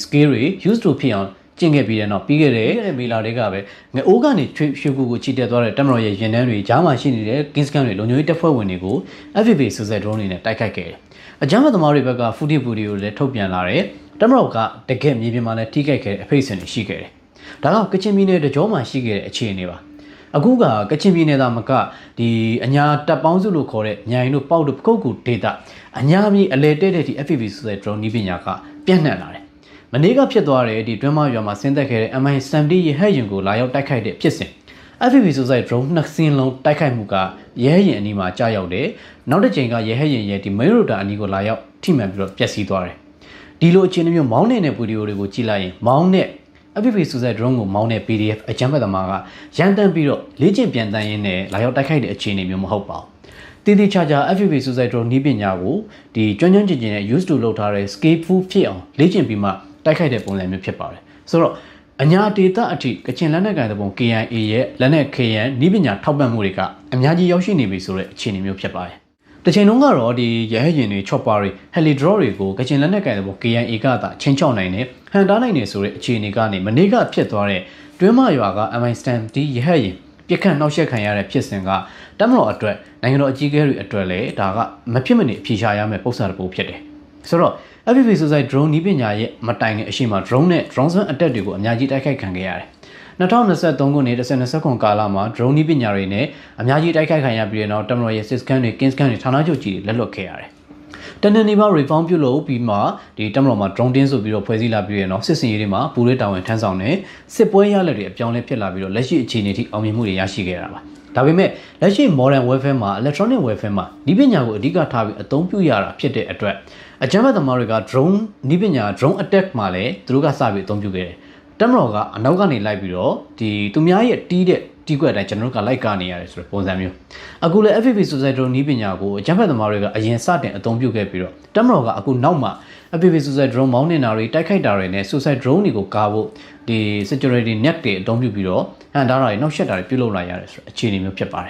skill တွေ use to ဖြစ်အောင်ကျင့်ခဲ့ပြီးတဲ့နောက်ပြီးခဲ့တဲ့မေလာတွေကပဲငအိုးကနေရွှေကူကိုချီတက်သွားတဲ့တမတော်ရဲ့ရင်နှန်းတွေကြားမှာရှိနေတဲ့ King Scan တွေလုံခြုံရေးတပ်ဖွဲ့ဝင်တွေကို FPV Suicide Drone တွေနဲ့တိုက်ခိုက်ခဲ့တယ်။အကြမ်းဖက်သမားတွေဘက်က footage video တွေလည်းထုတ်ပြန်လာတယ်။တမတော်ကတကယ်မြေပြင်မှာလည်းထိခိုက်ခဲ့တဲ့အဖိတ်စင်တွေရှိခဲ့တယ်။ဒါကကချင်ပြည်နယ်တကြောမှာရှိခဲ့တဲ့အခြေအနေပါ။ အခုကကချင်ပြည်နယ်သားမကဒီအညာတပ်ပေါင်းစုလို့ခေါ်တဲ့မြိုင်တို့ပေါက်တို့ပကုတ်ကူဒေတာအညာမြေအလဲတဲ့တဲ့ဒီ FPV ဆိုတဲ့ drone နီးပညာကပြန့်နှံ့လာတယ်။မနေ့ကဖြစ်သွားတဲ့ဒီတွင်းမရွာမှာဆင်းသက်ခဲ့တဲ့ MI-70 ရဟတ်ယာဉ်ကိုလာရောက်တိုက်ခိုက်တဲ့ဖြစ်စဉ် FPV ဆိုတဲ့ drone နှစ်စင်းလုံးတိုက်ခိုက်မှုကရဟတ်ယာဉ်အနီးမှာကြာရောက်တယ်။နောက်တစ်ချိန်ကရဟတ်ယာဉ်ရဲ့ဒီ main rotor အနီးကိုလာရောက်ထိမှန်ပြီးတော့ပျက်စီးသွားတယ်။ဒီလိုအခြေအနေမျိုးမောင်းနေတဲ့ဗီဒီယိုတွေကိုကြည့်လိုက်ရင်မောင်းတဲ့ FPV ဆိုတဲ့ drone ကိုမောင်းတဲ့ PDF အကြမ်းဖက်သမားကရန်တမ်းပြီးတော့လေ့ကျင့်ပြန်တန်းရင်းနဲ့လာရောက်တိုက်ခိုက်တဲ့အခြေအနေမျိုးမဟုတ်ပါဘူး။တည်တည်ချာချာ FPV ဆိုတဲ့ drone နီးပညာကိုဒီကျွမ်းကျွမ်းကျင်ကျင်နဲ့ use to လုပ်ထားတဲ့ scale proof ဖြစ်အောင်လေ့ကျင့်ပြီးမှတိုက်ခိုက်တဲ့ပုံစံမျိုးဖြစ်ပါတယ်။ဆိုတော့အညာဒေသအထိကချင်လက်နက်ကိုင်တဲ့ပုံ KIA ရဲ့လက်နက် KN နီးပညာထောက်ပံ့မှုတွေကအများကြီးရောက်ရှိနေပြီဆိုတဲ့အခြေအနေမျိုးဖြစ်ပါတယ်။တစ်ချိန်လုံးကတော့ဒီရဟတ်ယာဉ်တွေ chopper တွေ heli drone တွေကိုကချင်လက်နက်ကိုင်တဲ့ပုံ KIA ကသာချင်းချောက်နိုင်တယ်ဟန်တားနိုင်တယ်ဆိုတဲ့အခြေအနေကနေမနေ့ကဖြစ်သွားတဲ့တွင်းမရွာက MI-70 ရဟတ်ယာဉ်ပြစ်ခတ်နှောက်ယှက်ခံရတဲ့ဖြစ်စဉ်ကတမတော်အတွက်နိုင်ငံတော်အကြီးအကဲတွေအတွက်လည်းဒါကမဖြစ်မနေအဖြေရှာရမယ့်ပုံစံတစ်ပုံဖြစ်တယ်ဆိုတော့ FPV ဆိုတဲ့ drone နီးပညာရဲ့မတိုင်ခင်အရှိမ drone နဲ့ drone swim attack တွေကိုအများကြီးတိုက်ခိုက်ခံခဲ့ရတယ်2023ခုနှစ်2029ကာလမှာ drone နီးပညာတွေနဲ့အများကြီးတိုက်ခိုက်ခံရပြီးတဲ့နောက်တမတော်ရဲ့ scan တွေ kin scan တွေဌာနချုပ်ကြီးလက်လွတ်ခဲ့ရတယ်တနင်္နီပါ reform ပြုလုပ်ပြီးမှဒီတမတော်မှာ drone တင်းဆိုပြီးတော့ဖွဲ့စည်းလာပြီးတဲ့နောက်စစ်စင်ရေးတွေမှာပူရဲတာဝန်ထမ်းဆောင်နေစစ်ပွဲရလက်တွေအပြောင်းလဲဖြစ်လာပြီးတော့လက်ရှိအခြေအနေထိအောင်မြင်မှုတွေရရှိခဲ့တာပါဒါပေမဲ့လက်ရှိ modern warfare မှာ electronic warfare မှာနီးပညာကိုအဓိကထားပြီးအသုံးပြုရတာဖြစ်တဲ့အတွက်အကြမ်းဖက်သမားတွေက drone နီးပညာ drone attack မှာလည်းသူတို့ကစပြီးအသုံးပြုခဲ့တယ်တမတော်ကအနောက်ကနေလိုက်ပြီးတော့ဒီသူများရဲ့တီးတဲ့တီးကွက်တိုင်းကျွန်တော်တို့ကလိုက်ကနေရတယ်ဆိုတဲ့ပုံစံမျိုးအခုလည်း FPV suicide drone နီးပညာကိုအကြမ်းဖက်သမားတွေကအရင်စတင်အသုံးပြုခဲ့ပြီးတော့တမတော်ကအခုနောက်မှာ FPV suicide drone မောင်းနေတာတွေတိုက်ခိုက်တာတွေနဲ့ suicide drone တွေကိုကာဖို့ဒီ security net တွေအသုံးပြုပြီးတော့ဟန်တားတာတွေနှောက်ယှက်တာတွေပြုလုပ်လာရတယ်ဆိုတဲ့အခြေအနေမျိုးဖြစ်ပါတယ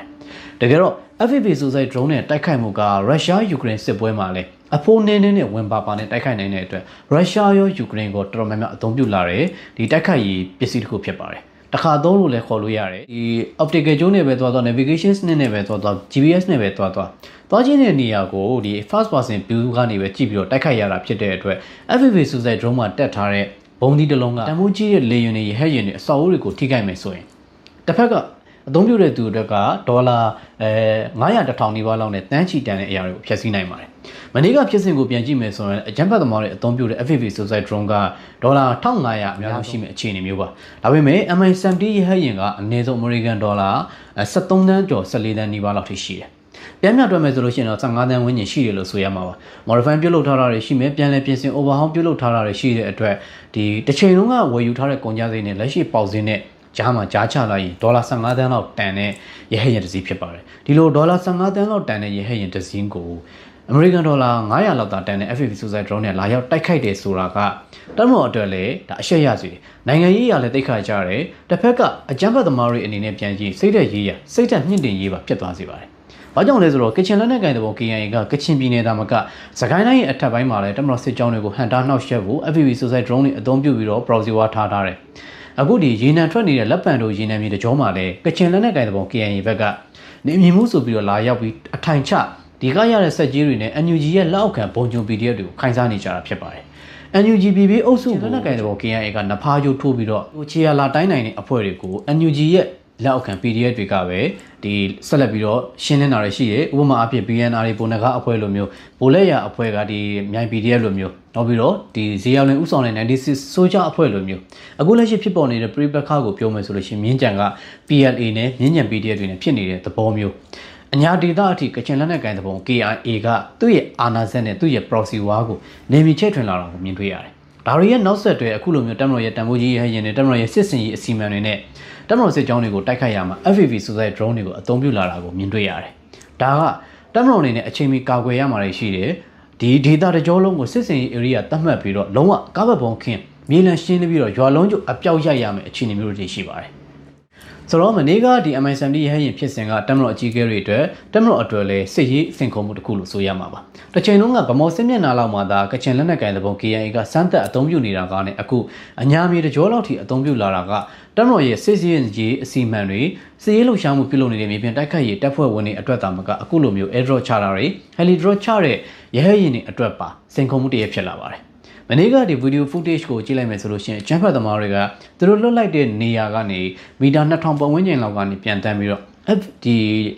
်တကယ်တော့ FPV suicide drone နဲ့တိုက်ခိုက်မှုကရုရှားယူကရိန်းစစ်ပွဲမှာလည်းအဖိုးနည်းနဲ့ဝင်ပါနဲ့တိုက်ခိုက်နိုင်တဲ့အတွက်ရုရှားရောယူကရိန်းကိုတော်တော်များများအသုံးပြုလာတယ်ဒီတိုက်ခိုက်ရေးပစ္စည်းတစ်ခုဖြစ်ပါတယ်တခါသုံးလို့လည်းခေါ်လို့ရတယ်ဒီ optical ကျိုးနဲ့ပဲသွား navigation နဲ့ပဲသွား GPS နဲ့ပဲသွားချင်းတဲ့နေရာကိုဒီ first person view ကနေပဲကြည့်ပြီးတော့တိုက်ခိုက်ရတာဖြစ်တဲ့အတွက် FPV suicide drone မှာတက်ထားတဲ့ဘုံဒီတစ်လုံးကတမိုးကြီးတဲ့လေယာဉ်တွေရဟတ်ယာဉ်တွေအစောအုပ်တွေကိုထိခိုက်မယ်ဆိုရင်တစ်ဖက်ကအသုံးပြုတဲ့သူတွေကဒေါ်လာ900 1000နီးပါးလောက်နဲ့တန်းချီတန်တဲ့အရာတွေကိုဖျက်ဆီးနိုင်ပါတယ်။မနေ့ကဖြစ်စဉ်ကိုပြန်ကြည့်မယ်ဆိုရင်အကြမ်းဖက်သမားတွေအသုံးပြုတဲ့ FPV suicide drone ကဒေါ်လာ1500အများဆုံးရှိမယ့်အခြေအနေမျိုးပါ။ဒါပေမဲ့ MI-70 ရဟတ်ယာဉ်ကအနည်းဆုံး American ဒေါ်လာ73တန်းကျော်14တန်းနီးပါးလောက်ထိရှိတယ်။ပြန်မြတွက်မယ်ဆိုလို့ရှိရင်တော့15တန်းဝန်းကျင်ရှိတယ်လို့ဆိုရမှာပါ modify ပြုတ်လုပ်ထားတာတွေရှိမယ်ပြန်လည်ပြင်ဆင် overhaul ပြုတ်လုပ်ထားတာတွေရှိတဲ့အတွက်ဒီတစ်ချိန်လုံးကဝယ်ယူထားတဲ့ကုန်ကြမ်းစိမ်းနဲ့လက်ရှိပေါက်ဈေးနဲ့ကြားမှာကြားချလိုက်ရင်ဒေါ်လာ15တန်းလောက်တန်တဲ့ရဟတ်ယာဉ်တစ်စီးဖြစ်ပါတယ်ဒီလိုဒေါ်လာ15တန်းလောက်တန်တဲ့ရဟတ်ယာဉ်တစ်စီးကိုAmerican ဒေါ်လာ900လောက်သာတန်တဲ့ FPV suicide drone နဲ့လာရောက်တိုက်ခိုက်တယ်ဆိုတာကတမတော်အတွက်လည်းဒါအရှက်ရစေတယ်နိုင်ငံရေးရလည်းတိတ်ခါကြတယ်တစ်ဖက်ကအကြမ်းဖက်သမားတွေအနေနဲ့ပြန်ကြည့်စိတ်သက်ရေးရစိတ်သက်မြင့်တင်ရေးပါဖြစ်သွားစေပါတယ်။ဘာကြောင့်လဲဆိုတော့ကချင်လက်နက်ကိုင်တဲ့ဘုံ KIA ကကချင်ပြည်နယ်သားမကစကိုင်းတိုင်းရဲ့အထက်ပိုင်းမှာလည်းတမတော်စစ်ကြောင်းတွေကိုဟန်တားနှောက်ယှက်ဖို့ FPV suicide drone တွေအသုံးပြုပြီးတော့ proxy war ထားတယ်။အခုဒီရေနံထွက်နေတဲ့လက်ပံတို့ရေနံမြေတကြောမှာလည်းကချင်လက်နက်ကိုင်တဲ့ဘုံ KIA ဘက်ကနေမြင်မှုဆိုပြီးတော့လာရောက်ပြီးအထိုင်ချဒီကရတဲ့စက်ကြီးတွေနဲ့ NUG ရဲ့လက်အောက်ခံဘုံကျုံ PDF တွေကိုခိုင်းစားနေကြတာဖြစ်ပါတယ်။ NUG BB အုပ်စုလက်နက်ကိုင်တဲ့ဘုံ KIA ကနဖားကျိုးထိုးပြီးတော့ခြေရလာတိုင်းနိုင်တဲ့အဖွဲ့တွေကို NUG ရဲ့လက်အောက်ခံ PDF တွေကပဲဒီဆက်လက်ပြီးတော့ရှင်းလင်းတာတွေရှိတယ်။ဥပမာအဖြစ် BNR တွေပုံနကအဖွဲ့လိုမျိုးဗိုလ်လက်ရအဖွဲ့ကဒီမြိုင် PDF လိုမျိုးနောက်ပြီးတော့ဒီဇေယျောင်လင်ဥဆောင်တဲ့96ဆိုကြအဖွဲ့လိုမျိုးအခုလက်ရှိဖြစ်ပေါ်နေတဲ့ပြိပခါကိုပြောမယ်ဆိုလို့ရှိရင်မြင်းကြံက PLA နဲ့မြင်းကြံ PDF တွေနဲ့ဖြစ်နေတဲ့သဘောမျိုးအညာဒေသအထိကချင်လက်နက်ကိုင်တဲ့ဘုံ KIA ကသူ့ရဲ့အာဏာစက်နဲ့သူ့ရဲ့ proxy war ကိုနေမီချဲ့ထွင်လာတာကိုမြင်တွေ့ရတယ်။ဒါတွေရဲ့နောက်ဆက်တွဲအခုလိုမျိုးတမတော်ရဲ့တန်ဖိုးကြီးရဟရင်နဲ့တမတော်ရဲ့စစ်စင်ရေးအစီအမံတွေနဲ့တမတော်စစ်ကြောင်းတွေကိုတိုက်ခိုက်ရမှာ FPV suicide drone တွေကိုအသုံးပြုလာတာကိုမြင်တွေ့ရတယ်။ဒါကတမတော်အနေနဲ့အချိန်မီကာကွယ်ရမှာရှိတယ်။ဒီဒေတာတကြောလုံးကိုစစ်စင်ရေး area သတ်မှတ်ပြီးတော့လုံးဝကားဘက်ပုံခင်းမြေလံရှင်းပြီးတော့ရွာလုံးကျအပြောက်ရိုက်ရမယ်အခြေအနေမျိုးတွေရှိပါတယ်။ဆိုတော့မနေ့ကဒီ MI-70 ရဟရင်ဖြစ်စဉ်ကတမတော်အကြီးအကဲတွေအတွက်တမတော်အတွက်လည်းစစ်ရေးစင်ခုံမှုတစ်ခုလို့ဆိုရမှာပါ။တစ်ချိန်လုံးကဗမော်စစ်မျက်နှာလောက်မှာသာကချင်လက်နက်ကိုင်တဲ့ဘုံ KIA ကစမ်းသက်အသုံးပြုနေတာကနဲ့အခုအညာမြေတကြောလောက်ထိအသုံးပြုလာတာကတမတော်ရဲ့စစ်ရေးအစီအမံတွေစစ်ရေးလှုပ်ရှားမှုပြုလုပ်နေတဲ့မြေပြင်တိုက်ခိုက်ရေးတပ်ဖွဲ့ဝင်တွေအတွက်တာမကအခုလိုမျိုး airdrop ချတာတွေ heli drop ချတဲ့ရဟရင်တွေအတွက်ပါစင်ခုံမှုတရဖြစ်လာပါတယ် မနေ့ကဒီ video footage ကိုကြည့်လိုက်မယ်ဆိုလို့ရှိရင်ကျန်းဖတ်သမားတွေကသူတို့လွတ်လိုက်တဲ့နေရာကနေမီတာ2000ပတ်ဝန်းကျင်လောက်ကနေပြန်တန်းပြီးတော့ဒီ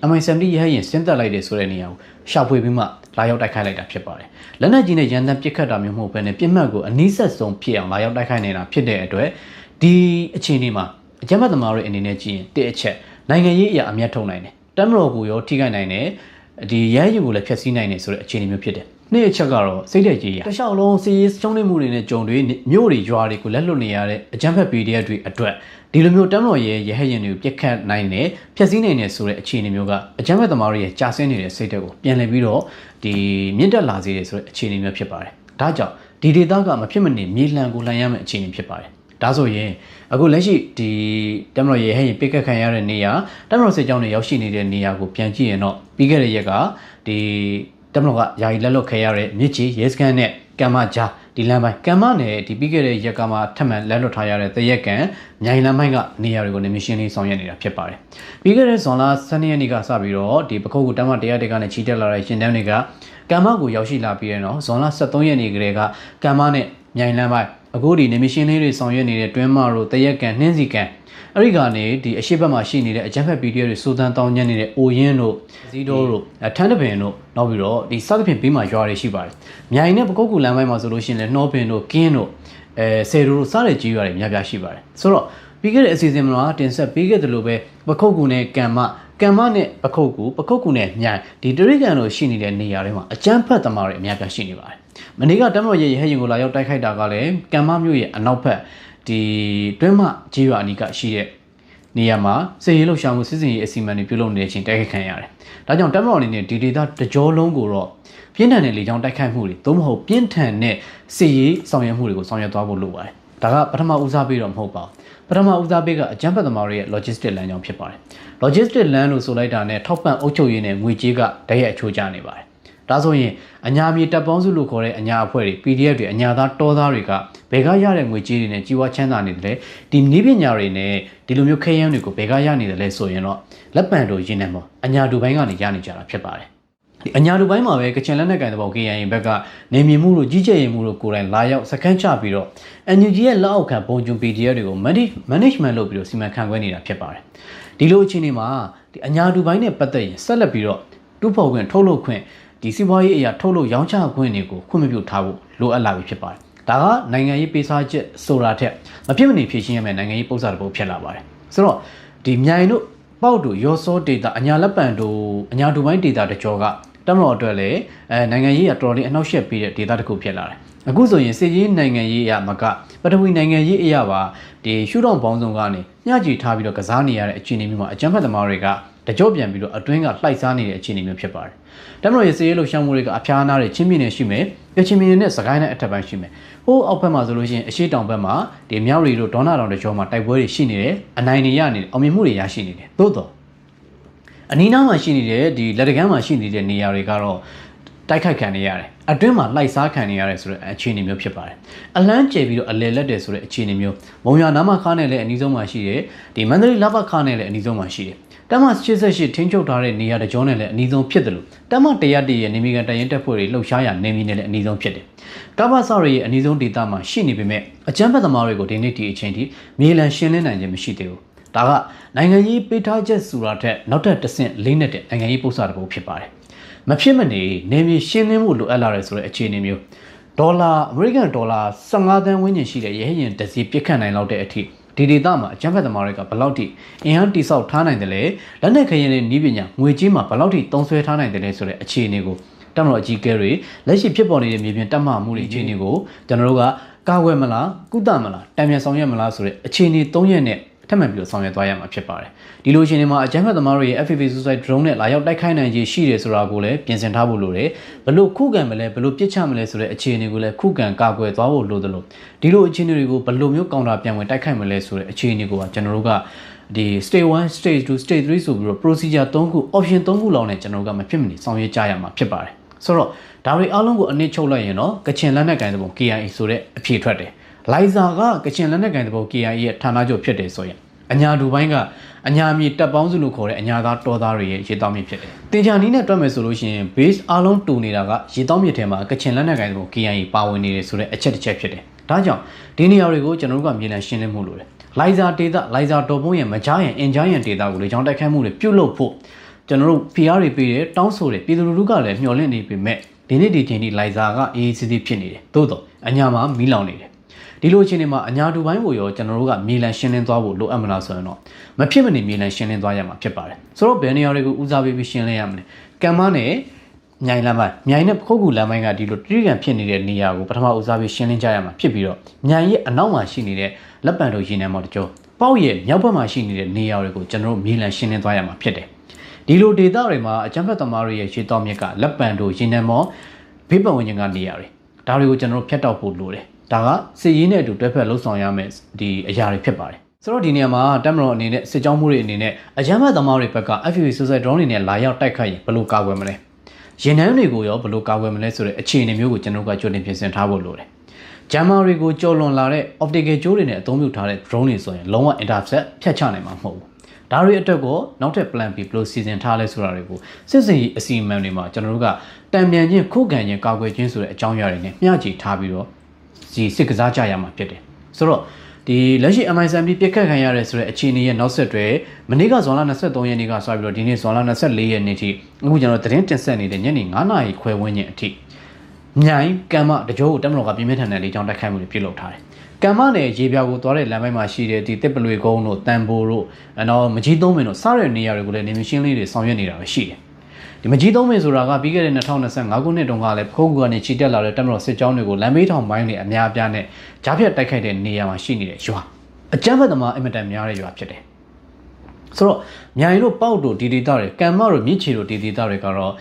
MI70 ရဟရင်ဆင်းသက်လိုက်တဲ့ဆိုတဲ့နေရာကိုရှာဖွေပြီးမှလာရောက်တိုက်ခိုက်လိုက်တာဖြစ်ပါတယ်။လက်နက်ကြီးနဲ့ရန်တမ်းပစ်ခတ်တာမျိုးမဟုတ်ဘဲနဲ့ပြစ်မှတ်ကိုအနီးဆက်ဆုံးဖြစ်အောင်လာရောက်တိုက်ခိုက်နေတာဖြစ်တဲ့အတွက်ဒီအခြေအနေမှာအကြမ်းဖက်သမားတွေအနေနဲ့ကြည့်ရင်တစ်အချက်နိုင်ငံရေးအရာအမျက်ထုတ်နိုင်တယ်။တမ်မတော်ကိုရောထိခိုက်နိုင်တယ်ဒီရဲရင်ကိုလည်းဖျက်ဆီးနိုင်တယ်ဆိုတဲ့အခြေအနေမျိုးဖြစ်တယ်။နေ့အချက်ကတော့စိတ်ဓာတ်ကြီးရတခြားလုံးစီးရေးချုံးနေမှုတွေနဲ့ကြုံတွေမြို့တွေရွာတွေကိုလက်လွတ်နေရတဲ့အကြမ်းဖက် PDF တွေအတွက်ဒီလိုမျိုးတမ်မတော်ရဲ့ရဟရင်တွေကိုပြစ်ခတ်နိုင်တယ်ဖျက်ဆီးနိုင်တယ်ဆိုတဲ့အခြေအနေမျိုးကအကြမ်းဖက်သမားတွေရဲ့ကြာဆင်းနေတဲ့စိတ်ဓာတ်ကိုပြန်လည်ပြီးတော့ဒီမြင့်တက်လာစေတယ်ဆိုတဲ့အခြေအနေမျိုးဖြစ်ပါတယ်။ဒါကြောင့်ဒီဒေသကမဖြစ်မနေမြေလှန်ကိုလှန်ရမယ့်အခြေအနေဖြစ်ပါတယ်။ဒါဆိုရင်အခုလက်ရှိဒီတမ်မတော်ရဲ့ဟဲ့ရင်ပိတ်ကတ်ခံရတဲ့နေရာတမ်မတော်စစ်ကြောင်းတွေရောက်ရှိနေတဲ့နေရာကိုပြန်ကြည့်ရင်တော့ပြီးခဲ့တဲ့ရက်ကဒီတမ်မတော်ကယာယီလက်လွတ်ခဲ့ရတဲ့မြစ်ကြီးရဲစခန်းနဲ့ကံမကြားဒီလမ်းပိုင်းကံမနဲ့ဒီပြီးခဲ့တဲ့ရက်ကမှထပ်မံလက်လွတ်ထားရတဲ့တရက်ကန်မြိုင်လမ်းပိုင်းကနေရာတွေကိုနေမရှင်းလေးဆောင်ရွက်နေတာဖြစ်ပါတယ်ပြီးခဲ့တဲ့ဇွန်လ12ရက်နေ့ကစပြီးတော့ဒီပခုတ်ကူတမ်မ100တက်ကနေချီတက်လာတဲ့ရှင်တန်းတွေကကံမကိုရောက်ရှိလာပြီးတဲ့နောက်ဇွန်လ13ရက်နေ့ကလေးကကံမနဲ့မြိုင်လမ်းပိုင်းအခုဒီနေမရှင်းလေးတွေဆောင်ရွက်နေတဲ့တွင်းမတို့တရက်ကန်နှင်းစီကန်အဲ့ဒီကနေဒီအရှိတ်ဘက်မှာရှိနေတဲ့အကြမ်းဖက် PDF တွေစိုးတန်းတောင်းညံ့နေတဲ့အိုရင်းတို့ဇီးတိုးတို့ထန်းတပင်တို့နောက်ပြီးတော့ဒီစသဖြင့်ဘေးမှာရွာတွေရှိပါတယ်။မြိုင်နဲ့ပကုတ်ကူလမ်းပိုင်းမှာဆိုလို့ရှိရင်လည်းနှောပင်တို့ကင်းတို့ဆယ်တို့စတဲ့ကြီးရွာတွေများပြားရှိပါတယ်။ဆိုတော့ပြီးခဲ့တဲ့အစီအစဉ်မှာတင်ဆက်ပေးခဲ့သလိုပဲပကုတ်ကူနဲ့ကံမနဲ့ပကုတ်ကူနဲ့မြိုင်ဒီတရိကန်တို့ရှိနေတဲ့နေရာတွေမှာအကြမ်းဖက်သမားတွေအများပြားရှိနေပါတယ်။မနေ့ကတမ်မတော်ရဲ့ဟဲ့ရင်ကိုလာရောက်တိုက်ခိုက်တာကလည်းကံမမြို့ရဲ့အနောက်ဘက်ဒီတွင်းမကြီးရွာအနီးကရှိတဲ့နေရာမှာစစ်ရေးလှုပ်ရှားမှုစစ်စင်ရေးအစီအမံတွေပြုလုပ်နေတဲ့အချိန်တိုက်ခိုက်ခံရတယ်။ဒါကြောင့်တမ်မတော်အနေနဲ့ဒီဒေသတကြောလုံးကိုတော့ပြင်းထန်တဲ့လေကြောင်းတိုက်ခိုက်မှုတွေသို့မဟုတ်ပြင်းထန်တဲ့စစ်ရေးဆောင်ရွက်မှုတွေကိုဆောင်ရွက်သွားဖို့လိုပါတယ်။ဒါကပထမဦးစားပေးတော့မဟုတ်ပါဘူး။ပထမဦးစားပေးကအကြမ်းဖက်သမားတွေရဲ့ logistic လမ်းကြောင်းဖြစ်ပါတယ်။ logistic လမ်းလို့ဆိုလိုက်တာနဲ့ထောက်ပံ့အုပ်ချုပ်ရေးနဲ့ငွေကြေးကတရက်အချိုးကျနေပါတယ်။ဒါဆိုရင်အညာမြေတပ်ပေါင်းစုလို့ခေါ်တဲ့အညာအဖွဲ့တွေ PDF တွေအညာသားတောသားတွေကဘယ်ကရတဲ့ငွေကြေးတွေနဲ့ကြီးဝါချမ်းသာနေတယ်လေဒီနည်းပညာတွေနဲ့ဒီလိုမျိုးခဲယမ်းတွေကိုဘယ်ကရနေတယ်လဲဆိုရင်တော့လက်ပံတို့ရင်းနေမှာအညာတူပိုင်းကနေရနေကြတာဖြစ်ပါတယ်ဒီအညာတူပိုင်းမှာပဲကချင်လက်နက်ကင်တဲ့ဘောက် KIA ဘက်ကနေမြေမှုတို့ကြီးကြပ်ရေးမှုတို့ကိုယ်တိုင်လာရောက်စခန်းချပြီးတော့ NUG ရဲ့လက်အောက်ခံပုံကျုံ PDF တွေကို management လုပ်ပြီးတော့စီမံခန့်ခွဲနေတာဖြစ်ပါတယ်ဒီလိုအခြေအနေမှာဒီအညာတူပိုင်းနဲ့ပတ်သက်ရင်ဆက်လက်ပြီးတော့တူဖို့ခွင့်ထုတ်လုပ်ခွင့်ဒီစီးပွားရေးအရာထုတ်လုပ်ရောင်းချခွင့်တွေကိုခွင့်မပြုထားဖို့လိုအပ်လာပြီဖြစ်ပါတယ်ဒါကနိုင်ငံရေးပေးစားချက်ဆိုတာထက်မဖြစ်မနေဖြည့်ရှင်းရမယ့်နိုင်ငံရေးပုံစံတစ်ပုဒ်ဖြစ်လာပါတယ်ဆိုတော့ဒီမြိုင်တို့ပေါက်တို့ရောစောဒေတာအညာလက်ပံတို့အညာဒူပိုင်းဒေတာတကြောကတမတော်အတွက်လည်းနိုင်ငံရေးအတော်လေးအနှောက်အယှက်ပေးတဲ့ဒေတာတစ်ခုဖြစ်လာတယ်အခုဆိုရင်စစ်ရေးနိုင်ငံရေးအရာမကပထဝီနိုင်ငံရေးအရာပါဒီရှုထောင့်ပေါင်းစုံကနေညှကြည်ထားပြီးတော့ကစားနေရတဲ့အခြေအနေမျိုးမှာအကြမ်းဖက်သမားတွေကတကြောပြန်ပြီးတော့အတွင်းကလှိုက်စားနေတဲ့အခြေအနေမျိုးဖြစ်ပါတယ်။တမတော်ရဲ့စစ်ရေးလှုပ်ရှားမှုတွေကအဖျားအနားတွေချင်းပြင်းနေရှိမယ်။ပြချင်းပြင်းနဲ့စကိုင်းနဲ့အထက်ပိုင်းရှိမယ်။ဟိုးအောက်ဘက်မှာဆိုလို့ရှိရင်အရှိတောင်ဘက်မှာဒီမြောက်ရီတို့ဒေါနာတောင်တကြောမှာတိုက်ပွဲတွေရှိနေတယ်။အနိုင်တွေရနေတယ်။အောင်မြင်မှုတွေရရှိနေတယ်။သို့တော့အနီးနားမှာရှိနေတဲ့ဒီလက်တကမ်းမှာရှိနေတဲ့နေရာတွေကတော့တိုက်ခိုက်ခံနေရတယ်။အတွင်းမှာလှိုက်စားခံနေရတယ်ဆိုတဲ့အခြေအနေမျိုးဖြစ်ပါတယ်။အလန်းကျယ်ပြီးတော့အလဲလက်တယ်ဆိုတဲ့အခြေအနေမျိုးမုံရနာမခါနဲ့လည်းအနီးဆုံးမှာရှိတယ်။ဒီမန္တလေးလဘခါနဲ့လည်းအနီးဆုံးမှာရှိတယ်။တမ88ထင်းချုပ်ထားတဲ့နေရာတကြောနဲ့လည်းအနီးဆုံးဖြစ်တယ်လို့တမ100ရဲ့နေမီကန်တရင်တက်ဖွဲ့တွေလှုပ်ရှားရနေမီနဲ့လည်းအနီးဆုံးဖြစ်တယ်။ကပ္ပစရရဲ့အနီးဆုံးဒေသမှာရှိနေပေမဲ့အကြမ်းဖက်သမားတွေကိုဒီနေ့ဒီအချိန်ထိမြေလံရှင်းလင်းနိုင်ခြင်းမရှိသေးဘူး။ဒါကနိုင်ငံရေးပေးထားချက်ဆိုတာထက်နောက်ထပ်တစ်ဆင့်လေးနဲ့တဲ့နိုင်ငံရေးပုံစံတစ်ခုဖြစ်ပါတယ်။မဖြစ်မနေနေမြေရှင်းလင်းမှုလိုအပ်လာတဲ့ဆိုတဲ့အခြေအနေမျိုးဒေါ်လာအမေရိကန်ဒေါ်လာ15သန်းဝန်းကျင်ရှိတဲ့ရဲရင်တစီပြစ်ခတ်နိုင်လောက်တဲ့အထိဒီဒေသမှာအကြမ်းဖက်သမားတွေကဘယ်လောက်ထိအင်အားတိဆောက်ထားနိုင်တယ်လဲလက်နက်ခဲယမ်းနဲ့ဤပညာငွေကြေးမှာဘယ်လောက်ထိတုံးဆွဲထားနိုင်တယ်လဲဆိုတဲ့အခြေအနေကိုတမတော်အကြီးကဲတွေလက်ရှိဖြစ်ပေါ်နေတဲ့မြေပြင်တက်မှမှုတွေအခြေအနေကိုကျွန်တော်တို့ကကာဝယ်မလားကုသမလားတံပြန်ဆောင်ရွက်မလားဆိုတဲ့အခြေအနေ၃ရက်နဲ့ထပ်မံပြီးတော့ဆောင်ရွက်သွားရမှာဖြစ်ပါတယ်ဒီလိုအခြေအနေမှာအကြမ်းဖက်သမားတွေရဲ့ FPV suicide drone နဲ့လာရောက်တိုက်ခိုက်နိုင်ခြေရှိတယ်ဆိုတာကိုလည်းပြင်ဆင်ထားဖို့လိုတယ်ဘလို့ခုခံမလဲဘလို့ပြစ်ချမလဲဆိုတဲ့အခြေအနေကိုလည်းခုခံကာကွယ်သွားဖို့လိုတယ်လို့ဒီလိုအခြေအနေတွေကိုဘလို့မျိုးကောင်တာပြန်ဝင်တိုက်ခိုက်မလဲဆိုတဲ့အခြေအနေကိုကျွန်တော်တို့ကဒီ stage 1 stage 2 stage 3ဆိုပြီးတော့ procedure 3ခု option 3ခုလောက်နဲ့ကျွန်တော်တို့ကမဖြစ်မနေဆောင်ရွက်ကြရမှာဖြစ်ပါတယ်ဆိုတော့ဒါတွေအားလုံးကိုအနည်းချုပ်လိုက်ရင်တော့ကချင်လက်နက်ကိုင်တဲ့ပုံ KIA ဆိုတဲ့အဖြေထွက်တယ်လိုင်ဇာကကချင်လက်နက်ကိုင်တဲ့ပုံ KIA ရဲ့ဌာနချုပ်ဖြစ်တယ်ဆိုရင် အညာဒူပိုင်းကအညာမြေတက်ပေါင်းစုလို့ခေါ်တဲ့အညာသားတော်သားတွေရဲ့ရေတောင်းမြစ်ဖြစ်တယ်။တင်ချာနီးနဲ့တွက်မယ်ဆိုလို့ရှိရင် base အားလုံးတူနေတာကရေတောင်းမြစ်ထဲမှာကချင်လက်နက်ကိုင်တို့ KIA ပါဝင်နေတယ်ဆိုတဲ့အချက်တစ်ချက်ဖြစ်တယ်။ဒါကြောင့်ဒီနေရာတွေကိုကျွန်တော်တို့ကမြေလံရှင်းလင်းမှုလို့တယ်။လိုင်ဇာဒေတာလိုင်ဇာတော်ပုံးရဲ့မကြားရင်အင်ဂျားရန်ဒေတာကိုလေကြောင်းတိုက်ခိုက်မှုတွေပြုလုပ်ဖို့ကျွန်တော်တို့ PR တွေပေးတယ်တောင်းဆိုတယ်ပြည်သူလူထုကလည်းမျှော်လင့်နေပေမဲ့ဒီနေ့ဒီချိန်ထိလိုင်ဇာကအေးအေးဆေးဆေးဖြစ်နေတယ်။သို့တော့အညာမှာမီးလောင်နေတယ်။ဒီလိုအခြေအနေမှာအညာဒူပိုင်းကိုရောကျွန်တော်တို့ကမြေလံရှင်းလင်းသွားဖို့လိုအပ်မလားဆိုရင်တော့မဖြစ်မနေမြေလံရှင်းလင်းသွားရမှာဖြစ်ပါတယ်ဆိုတော့ဘယ်နေရာတွေကိုဦးစားပေးပြီးရှင်းလင်းရမလဲကံမနဲ့မြိုင်လမ်းပိုင်းမြိုင်နဲ့ပခုတ်ကူလမ်းပိုင်းကဒီလိုတိရိကန်ဖြစ်နေတဲ့နေရာကိုပထမဦးစားပေးရှင်းလင်းကြရမှာဖြစ်ပြီးတော့မြိုင်ရဲ့အနောက်မှာရှိနေတဲ့လက်ပံတို့ရေနံမော်တကြောပေါက်ရဲ့မြောက်ဘက်မှာရှိနေတဲ့နေရာတွေကိုကျွန်တော်တို့မြေလံရှင်းလင်းသွားရမှာဖြစ်တယ်ဒီလိုဒေသတွေမှာအကြမ်းဖက်သမားတွေရဲ့ရေတောမြစ်ကလက်ပံတို့ရေနံမော်ဘေးပတ်ဝန်းကျင်ကနေရာတွေဒါတွေကိုကျွန်တော်တို့ဖျက်တောက်ဖို့လိုတယ်ဒါကစစ်ရေးနဲ့အတူတွဲဖက်လှုပ်ဆောင်ရမယ့်ဒီအရာတွေဖြစ်ပါတယ်ဆိုတော့ဒီနေရာမှာတက်မတော်အနေနဲ့စစ်ကြောင်းမှုတွေအနေနဲ့အကြမ်းဖက်သမားတွေဘက်က FPV Suicide Drone တွေနဲ့လာရောက်တိုက်ခိုက်ရင်ဘယ်လိုကာကွယ်မလဲရင်နှန်းတွေကိုရောဘယ်လိုကာကွယ်မလဲဆိုတဲ့အခြေအနေမျိုးကိုကျွန်တော်တို့ကကြိုတင်ပြင်ဆင်ထားဖို့လိုတယ်ဂျမ်မာတွေကိုကြော်လွန်လာတဲ့ optical ကြိုးတွေနဲ့အသုံးပြုထားတဲ့ drone တွေဆိုရင်လုံးဝ intercept ဖျက်ချနိုင်မှာမဟုတ်ဘူးဒါတွေအတွက်ကိုနောက်ထပ် plan B ဘယ်လိုစီစဉ်ထားလဲဆိုတာတွေကိုစစ်စင်ရေးအစီအမံတွေမှာကျွန်တော်တို့ကတံပြန်ချင်းခုခံချင်းကာကွယ်ချင်းဆိုတဲ့အကြောင်းအရာတွေနဲ့မျှခြေထားပြီးတော့ဒီစစ်ကစားကြရမှာဖြစ်တယ်ဆိုတော့ဒီလက်ရှိ MI7 ပြစ်ခတ်ခံရတဲ့ဆိုတဲ့အခြေအနေရဲ့နောက်ဆက်တွဲမနေ့ကဇွန်လ23ရက်နေ့ကစပြီးတော့ဒီနေ့ဇွန်လ24ရက်နေ့ထိအခုကျွန်တော်သတင်းတင်ဆက်နေတဲ့ညနေ9နာရီခွဲဝန်းကျင်အထိမြိုင်ကံမတကြိုးကိုတက်မတော်ကပြင်းပြထန်တဲ့လေကြောင်းတိုက်ခိုက်မှုတွေပြုလုပ်ထားတယ်ကံမနဲ့ရေပြာကိုသွားတဲ့လမ်းပိုင်းမှာရှိတဲ့ဒီတစ်ပလွေကုန်းတို့တန်ပိုတို့နောက်မကြီးသုံးမင်းတို့စတဲ့နေရာတွေကိုလည်းနေမရှင်းလေးတွေဆောင်ရွက်နေတာပဲရှိတယ်ဒီမကြီးသုံးမင်းဆိုတာကပြီးခဲ့တဲ့2025ခုနှစ်တုန်းကလည်းပခုတ်ကူကနေချီတက်လာတဲ့တက်မတော်စစ်ကြောင်းတွေကိုလမ်းမေးထောင်ပိုင်းတွေအများအပြားနဲ့ကြားဖြတ်တိုက်ခိုက်တဲ့နေရာမှာရှိနေတဲ့ရွာအကြမ်းဖက်သမားအင်မတန်များတဲ့ရွာဖြစ်တယ်ဆိုတော့မြိုင်တို့ပေါက်တို့ဒီဒေသတွေကံမတို့မြစ်ချီတို့ဒီဒေသတွေကတော့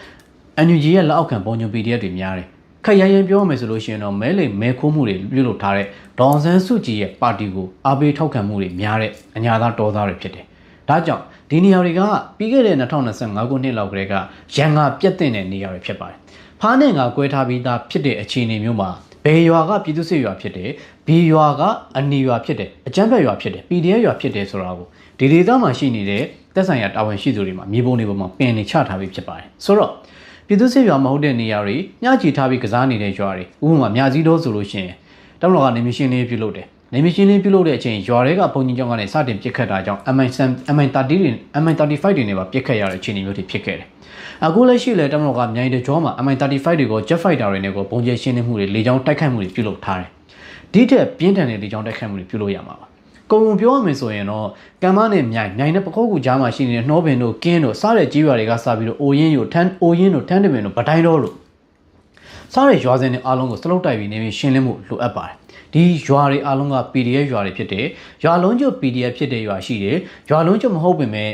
NUG ရဲ့လက်အောက်ခံပုံညွန် PDF တွေများတယ်ခက်ရရင်ပြောမယ်ဆိုလို့ရှိရင်တော့မဲလိမ်မဲခိုးမှုတွေပြုလုပ်ထားတဲ့ဒေါ်ဆန်းစုကြည်ရဲ့ပါတီကိုအားပေးထောက်ခံမှုတွေများတဲ့အညာသားတော်သားတွေဖြစ်တယ်ဒါကြောင့်ဒီနေရာတွေကပြီးခဲ့တဲ့2025ခုနှစ်လောက်ကလေးကရန်ကပြတ်တဲ့နေရာတွေဖြစ်ပါတယ်။ဖားနဲ့ငါကွဲထားပြီးသားဖြစ်တဲ့အခြေအနေမျိုးမှာဘယ်ရွာကပြည်သူ့စစ်ရွာဖြစ်တယ်၊ဘီရွာကအနီရွာဖြစ်တယ်၊အကြမ်းဖက်ရွာဖြစ်တယ်၊PDF ရွာဖြစ်တယ်ဆိုတာကိုဒီဒေသမှာရှိနေတဲ့သက်ဆိုင်ရာတာဝန်ရှိသူတွေမှာမြေပုံတွေပေါ်မှာပင်နေချထားပြီးဖြစ်ပါတယ်။ဆိုတော့ပြည်သူ့စစ်ရွာမဟုတ်တဲ့နေရာတွေညှချီထားပြီးကစားနေတဲ့ရွာတွေဥပမာမြစည်းတော်ဆိုလို့ရှိရင်တောင်လောကနေမရှင်းလေးပြုလုပ်တယ်နေမရှင်းလင်းပြုလုပ်တဲ့အချိန်ရွာတွေကဘုံကြီးကျောင်းကနေစတင်ပစ်ခတ်တာကြောင့် MI30 တွေ MI35 တွေနဲ့ပါပစ်ခတ်ရတဲ့အခြေအနေမျိုးတွေဖြစ်ခဲ့တယ်။အခုလက်ရှိလည်းတမတော်ကမြိုင်တကြောမှာ MI35 တွေကို Jet Fighter တွေနဲ့ကိုဘုံကျဲရှင်းလင်းမှုတွေလေကြောင်းတိုက်ခိုက်မှုတွေပြုလုပ်ထားတယ်။ဒီထက်ပြင်းထန်တဲ့လေကြောင်းတိုက်ခိုက်မှုတွေပြုလုပ်ရမှာပါ။ကုံပြောရမယ်ဆိုရင်တော့ကံမနဲ့မြိုင်နဲ့ပခုတ်ကူကြားမှာရှိနေတဲ့နှောပင်တို့ကင်းတို့စားတဲ့ကြီးရွာတွေကစပြီးတော့အိုရင်တို့ထန်းတပင်တို့ဗတိုင်းတော်တို့စားတဲ့ရွာစင်တွေအားလုံးကိုစလုတ်တိုက်ပြီးနေပြီးရှင်းလင်းမှုလိုအပ်ပါတယ်။ဒီရွာတွေအားလုံးက PDF ရွာတွေဖြစ်တယ်။ရွာလုံးကျ PDF ဖြစ်တဲ့ရွာရှိတယ်။ရွာလုံးကျမဟုတ်ပေမဲ့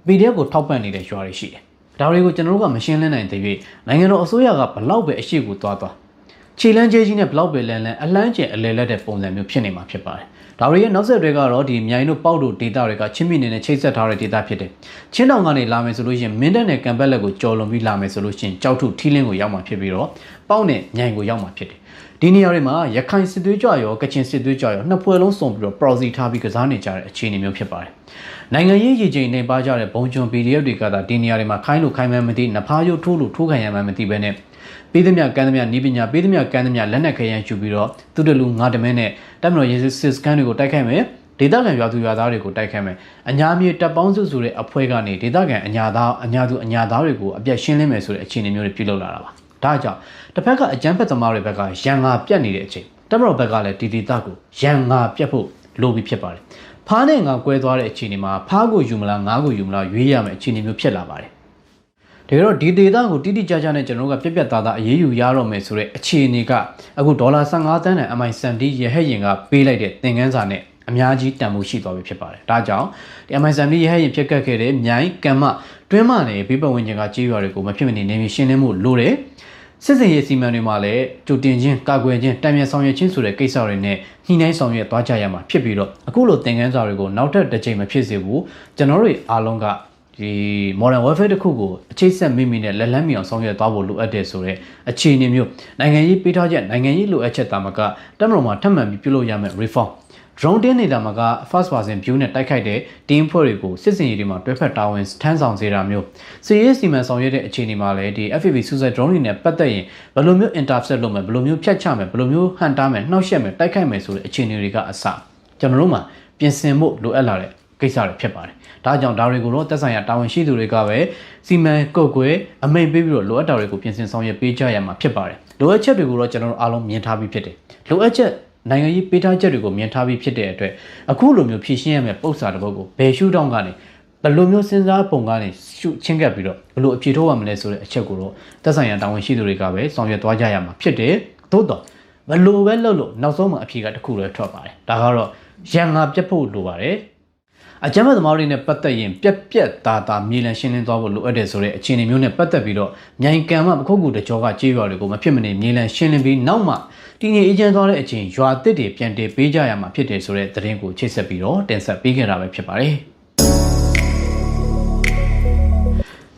PDF ကိုထောက်ပံ့နေတဲ့ရွာတွေရှိတယ်။ဒါတွေကိုကျွန်တော်တို့ကမရှင်းလင်းနိုင်သေး၍နိုင်ငံတော်အစိုးရကဘလောက်ပဲအရှိကိုသွားခြေလန်းကျဲကြီးနဲ့ဘလောက်ပဲလန်းအလန်းကျဲအလဲလက်တဲ့ပုံစံမျိုးဖြစ်နေမှာဖြစ်ပါတယ်။ဒါတွေရဲ့နောက်ဆက်တွဲကတော့ဒီမြိုင်တို့ပေါက်တို့ဒေတာတွေကချင်းပြည်နယ်နဲ့ချိတ်ဆက်ထားတဲ့ဒေတာဖြစ်တယ်။ချင်းတောင်ကနေလာမယ်ဆိုလို့ရှိရင်မင်းတပ်နဲ့ကံပက်လက်ကိုကျော်လွန်ပြီးလာမယ်ဆိုလို့ရှိရင်ကြောက်ထုထီးလင်းကိုရောက်မှာဖြစ်ပြီးတော့ပေါက်နဲ့မြိုင်ကိုရောက်မှာဖြစ်တယ်။ဒီနေရာတွေမှာရခိုင်စစ်သွေးကြွရောကချင်စစ်သွေးကြွရောနှစ်ဖွဲ့လုံးစုံပြီးတော့ proxy ထားပြီးကစားနေကြတဲ့အခြေအနေမျိုးဖြစ်ပါတယ်။နိုင်ငံရေးရည်ကြည်နေပါကြတဲ့ဘုံကျွန်း PDF တွေကသာဒီနေရာတွေမှာခိုင်းလို့ခိုင်းမှန်းမသိနဖားရုပ်ထိုးလို့ထိုးခံရမှန်းမသိပဲနဲ့ပေးသမျှကမ်းသမျှနီးပညာပေးသမျှကမ်းသမျှလက်နက်ခဲယမ်းယူပြီးတော့သူတလူငါတမဲနဲ့တပ်မတော်ရေးစစ်စကန်တွေကိုတိုက်ခိုက်မယ်ဒေသခံရွာသူရွာသားတွေကိုတိုက်ခိုက်မယ်အညာမြေတပ်ပေါင်းစုဆိုတဲ့အဖွဲ့ကနေဒေသခံအညာသားတွေကိုအပြတ်ရှင်းလင်းမယ်ဆိုတဲ့အခြေအနေမျိုးတွေပြုလုပ်လာတာပါဒါကြောင့်တစ်ဖက်ကအကြမ်းဖက်သမားတွေဘက်ကရန်ငါပြတ်နေတဲ့အချိန်တပ်မတော်ဘက်ကလည်းဒီဒေသကိုရန်ငါပြတ်ဖို့လိုပြီးဖြစ်ပါတယ်ဖားနဲ့ငါကွဲသွားတဲ့အခြေအနေမှာဖားကိုယူမလားငါးကိုယူမလားရွေးရမယ်အခြေအနေမျိုးဖြစ်လာပါတယ်ဒါကြောင့်ဒီဒေတာကိုတိတိကျကျနဲ့ကျွန်တော်တို့ကပြက်သားအရေးယူရတော့မယ်ဆိုတဲ့အခြေအနေကအခုဒေါ်လာ15သန်းနဲ့ MI70 ရဟတ်ယာဉ်ကပေးလိုက်တဲ့သင်ခန်းစာနဲ့အများကြီးတန်ဖိုးရှိသွားပြီဖြစ်ပါတယ်။ဒါကြောင့်ဒီ MI70 ရဟတ်ယာဉ်ဖြစ်ခဲ့တဲ့မြိုင်ကံမတွင်းမနဲ့ဘေးပတ်ဝန်းကျင်ကကြေးရွာတွေကိုမဖြစ်မနေနေပြီးရှင်းလင်းမှုလိုတယ်။စစ်စင်ရေးစီမံတွေမှာလည်းကြိုတင်ချင်းကာကွယ်ချင်းတံမြန်ဆောင်ရွက်ချင်းဆိုတဲ့ကိစ္စတွေနဲ့ညှိနှိုင်းဆောင်ရွက်သွားကြရမှာဖြစ်ပြီးတော့အခုလိုသင်ခန်းစာတွေကိုနောက်ထပ်တစ်ချိန်မဖြစ်စေဘူးကျွန်တော်တို့အားလုံးကဒီ modern warfare တစ်ခုကိုအခြေဆက်မိမိနဲ့လက်လန်းမီအောင်ဆောင်ရွက်သွားဖို့လိုအပ်တယ်ဆိုတော့အခြေအနေမျိုးနိုင်ငံရေးပေးထားချက်နိုင်ငံရေးလိုအပ်ချက်တာမကတက်မတော်မှာထပ်မံပြီးပြုလုပ်ရမယ့် reform drone တင်းနေတာမှာက first person view နဲ့တိုက်ခိုက်တဲ့ team ဖွဲ့တွေကိုစစ်စင်ရေးတွေမှာတွဲဖက်တာဝန်ထမ်းဆောင်စေတာမျိုးစီရေးစီမံဆောင်ရွက်တဲ့အခြေအနေမှာလည်းဒီ FPV suicide drone တွေနဲ့ပတ်သက်ရင်ဘယ်လိုမျိုး intercept လုပ်မယ်ဘယ်လိုမျိုးဖြတ်ချမယ်ဘယ်လိုမျိုးဟန်တားမယ်နှောက်ယှက်မယ်တိုက်ခိုက်မယ်ဆိုတဲ့အခြေအနေတွေကအစကျွန်တော်တို့မှာပြင်ဆင်ဖို့လိုအပ်လာတဲ့ကိစ္စတွေဖြစ်ပါတယ်ဒါကြောင့်ဒါတွေကိုတော့သက်ဆိုင်ရာတာဝန်ရှိသူတွေကပဲစီမံကုတ်ကွယ်အမိန့်ပေးပြီးတော့လိုအပ်တာတွေကိုပြင်ဆင်ဆောင်ရွက်ပေးကြရမှာဖြစ်ပါတယ်လိုအပ်ချက်တွေကိုတော့ကျွန်တော်တို့အားလုံးမြင်ထားပြီးဖြစ်တယ်လိုအပ်ချက်နိုင်ငံရေးပေးထားချက်တွေကိုမြင်ထားပြီးဖြစ်တဲ့အတွက်အခုလိုမျိုးဖြည့်ရှင်းရမယ့်ပုံစံတစ်ပုဒ်ကိုဘယ်ရှုထောင့်ကနေဘယ်လိုမျိုးစဉ်းစားပုံကနေရှုချင်းကပ်ပြီးတော့ဘယ်လိုအဖြေထုတ်ရမလဲဆိုတဲ့အချက်ကိုတော့သက်ဆိုင်ရာတာဝန်ရှိသူတွေကပဲဆောင်ရွက်သွားကြရမှာဖြစ်တယ်သို့တော့ဘယ်လိုပဲလုပ်လို့နောက်ဆုံးမှာအဖြေကတစ်ခုလည်းထွက်ပါတယ်ဒါကတော့ရန်ငါပြတ်ဖို့လိုပါတယ်အကြမ်းဖက်သမားတွေနဲ့ပတ်သက်ရင်ပြက်သားမြေလံရှင်းလင်းသွားဖို့လိုအပ်တယ်ဆိုတဲ့အခြေအနေမျိုးနဲ့ပတ်သက်ပြီးတော့မြိုင်ကံမပခုတ်ကူတကြောကကြေးရွာတွေကိုမဖြစ်မနေမြေလံရှင်းလင်းပြီးနောက်မှတည်ငြိမ်အေးချမ်းသွားတဲ့အချိန်ရွာတစ်တွေပြန်တည်ပေးကြရမှာဖြစ်တယ်ဆိုတဲ့သတင်းကိုချိတ်ဆက်ပြီးတော့တင်ဆက်ပေးခဲ့တာပဲဖြစ်ပါတယ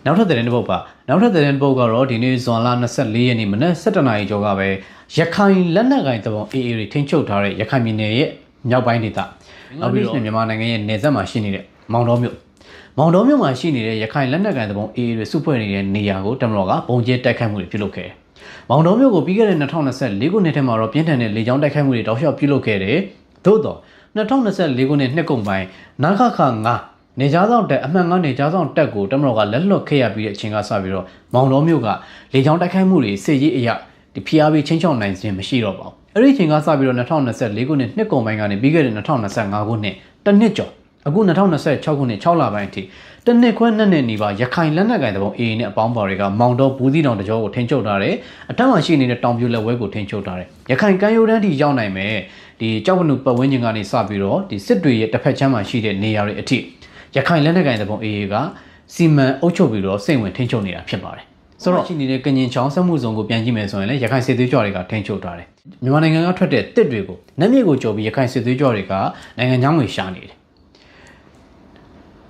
်နောက်ထပ်သတင်းတစ်ပုဒ်ပါနောက်ထပ်သတင်းတစ်ပုဒ်ကတော့ဒီနေ့ဇွန်လ24ရက်နေ့မနက်7:00နာရီကျော်ကပဲရခိုင်လက်နက်ကိုင်တပုံ AA တွေထိန်းချုပ်ထားတဲ့ရခိုင်ပြည်နယ်ရဲ့မြောက်ပိုင်းဒေသနောက်ပြီးတော့မြန်မာနိုင်ငံရဲ့နယ်စပ်မှာရှိနေတဲ့မောင်တော်မြို့မှာရှိနေတဲ့ရခိုင်လက်နက်ကိုင်တပုံ AA တွေစုဖွဲ့နေတဲ့နေရာကိုတမတော်ကပုံကျဲတိုက်ခိုက်မှုတွေပြုလုပ်ခဲ့တယ်။မောင်တော်မြို့ကိုပြီးခဲ့တဲ့2024ခုနှစ်ထဲမှာတော့ပြင်းထန်တဲ့လေကြောင်းတိုက်ခိုက်မှုတွေတောက်လျှောက်ပြုလုပ်ခဲ့တယ်။သို့တော့2024ခုနှစ်နှစ်ကုန်ပိုင်းနခခ9နေကြားဆောင်တက်အမှန်9နေကြားဆောင်တက်ကိုတမတော်ကလက်လွတ်ခဲ့ရပြီးတဲ့အချိန်ကစပြီးတော့မောင်တော်မြို့ကလေကြောင်းတိုက်ခိုက်မှုတွေစစ်ရေးအရာဒီဖိအားပေးချင်းချောင်းနိုင်ခြင်းမရှိတော့ပါဘူး။အဲ့ဒီအချိန်ကစပြီးတော့2024ခုနှစ်နှစ်ကုန်ပိုင်းကနေပြီးခဲ့တဲ့2025ခုနှစ်တစ်နှစ်ကျော်အခု2026ခုနှစ်6လပိုင်းအထိတစ်နှစ်ခွဲနှစ်နီးပါးရခိုင်လက်နက်ကိုင်တပုံ AA နဲ့အပေါင်းပါတွေကမောင်တော်ဘူးသီးတောင်တကြောကိုထိန်းချုပ်ထားတယ်အထက်မှာရှိနေတဲ့တောင်ပြိုလက်ဝဲကိုထိန်းချုပ်ထားတယ်ရခိုင်ကမ်းရိုးတန်းထိရောက်နိုင်မယ်ဒီကြောက်ဝနုပတ်ဝန်းကျင်ကနေစပြီးတော့ဒီစစ်တွေရဲ့တစ်ဖက်ချမ်းမှာရှိတဲ့နေရာတွေအထိရခိုင်လက်နက်ကိုင်တပုံ AA ကစီမံအုပ်ချုပ်ပြီးတော့စိတ်ဝင်ထိန်းချုပ်နေတာဖြစ်ပါတယ်ဆိုတော့ရှိနေတဲ့ကညင်ချောင်းစက်မှုဇုံကိုပြန်ကြည့်မယ်ဆိုရင်လည်းရခိုင်စစ်သွေးကြွတွေကထိန်းချုပ်ထားတယ်မြန်မာနိုင်ငံကထွက်တဲ့တစ်တွေကိုနက်မြေကိုကြော်ပြီးရခိုင်စစ်သွေးကြွတွေကနိုင်ငံခြားငွေရှာနေတယ်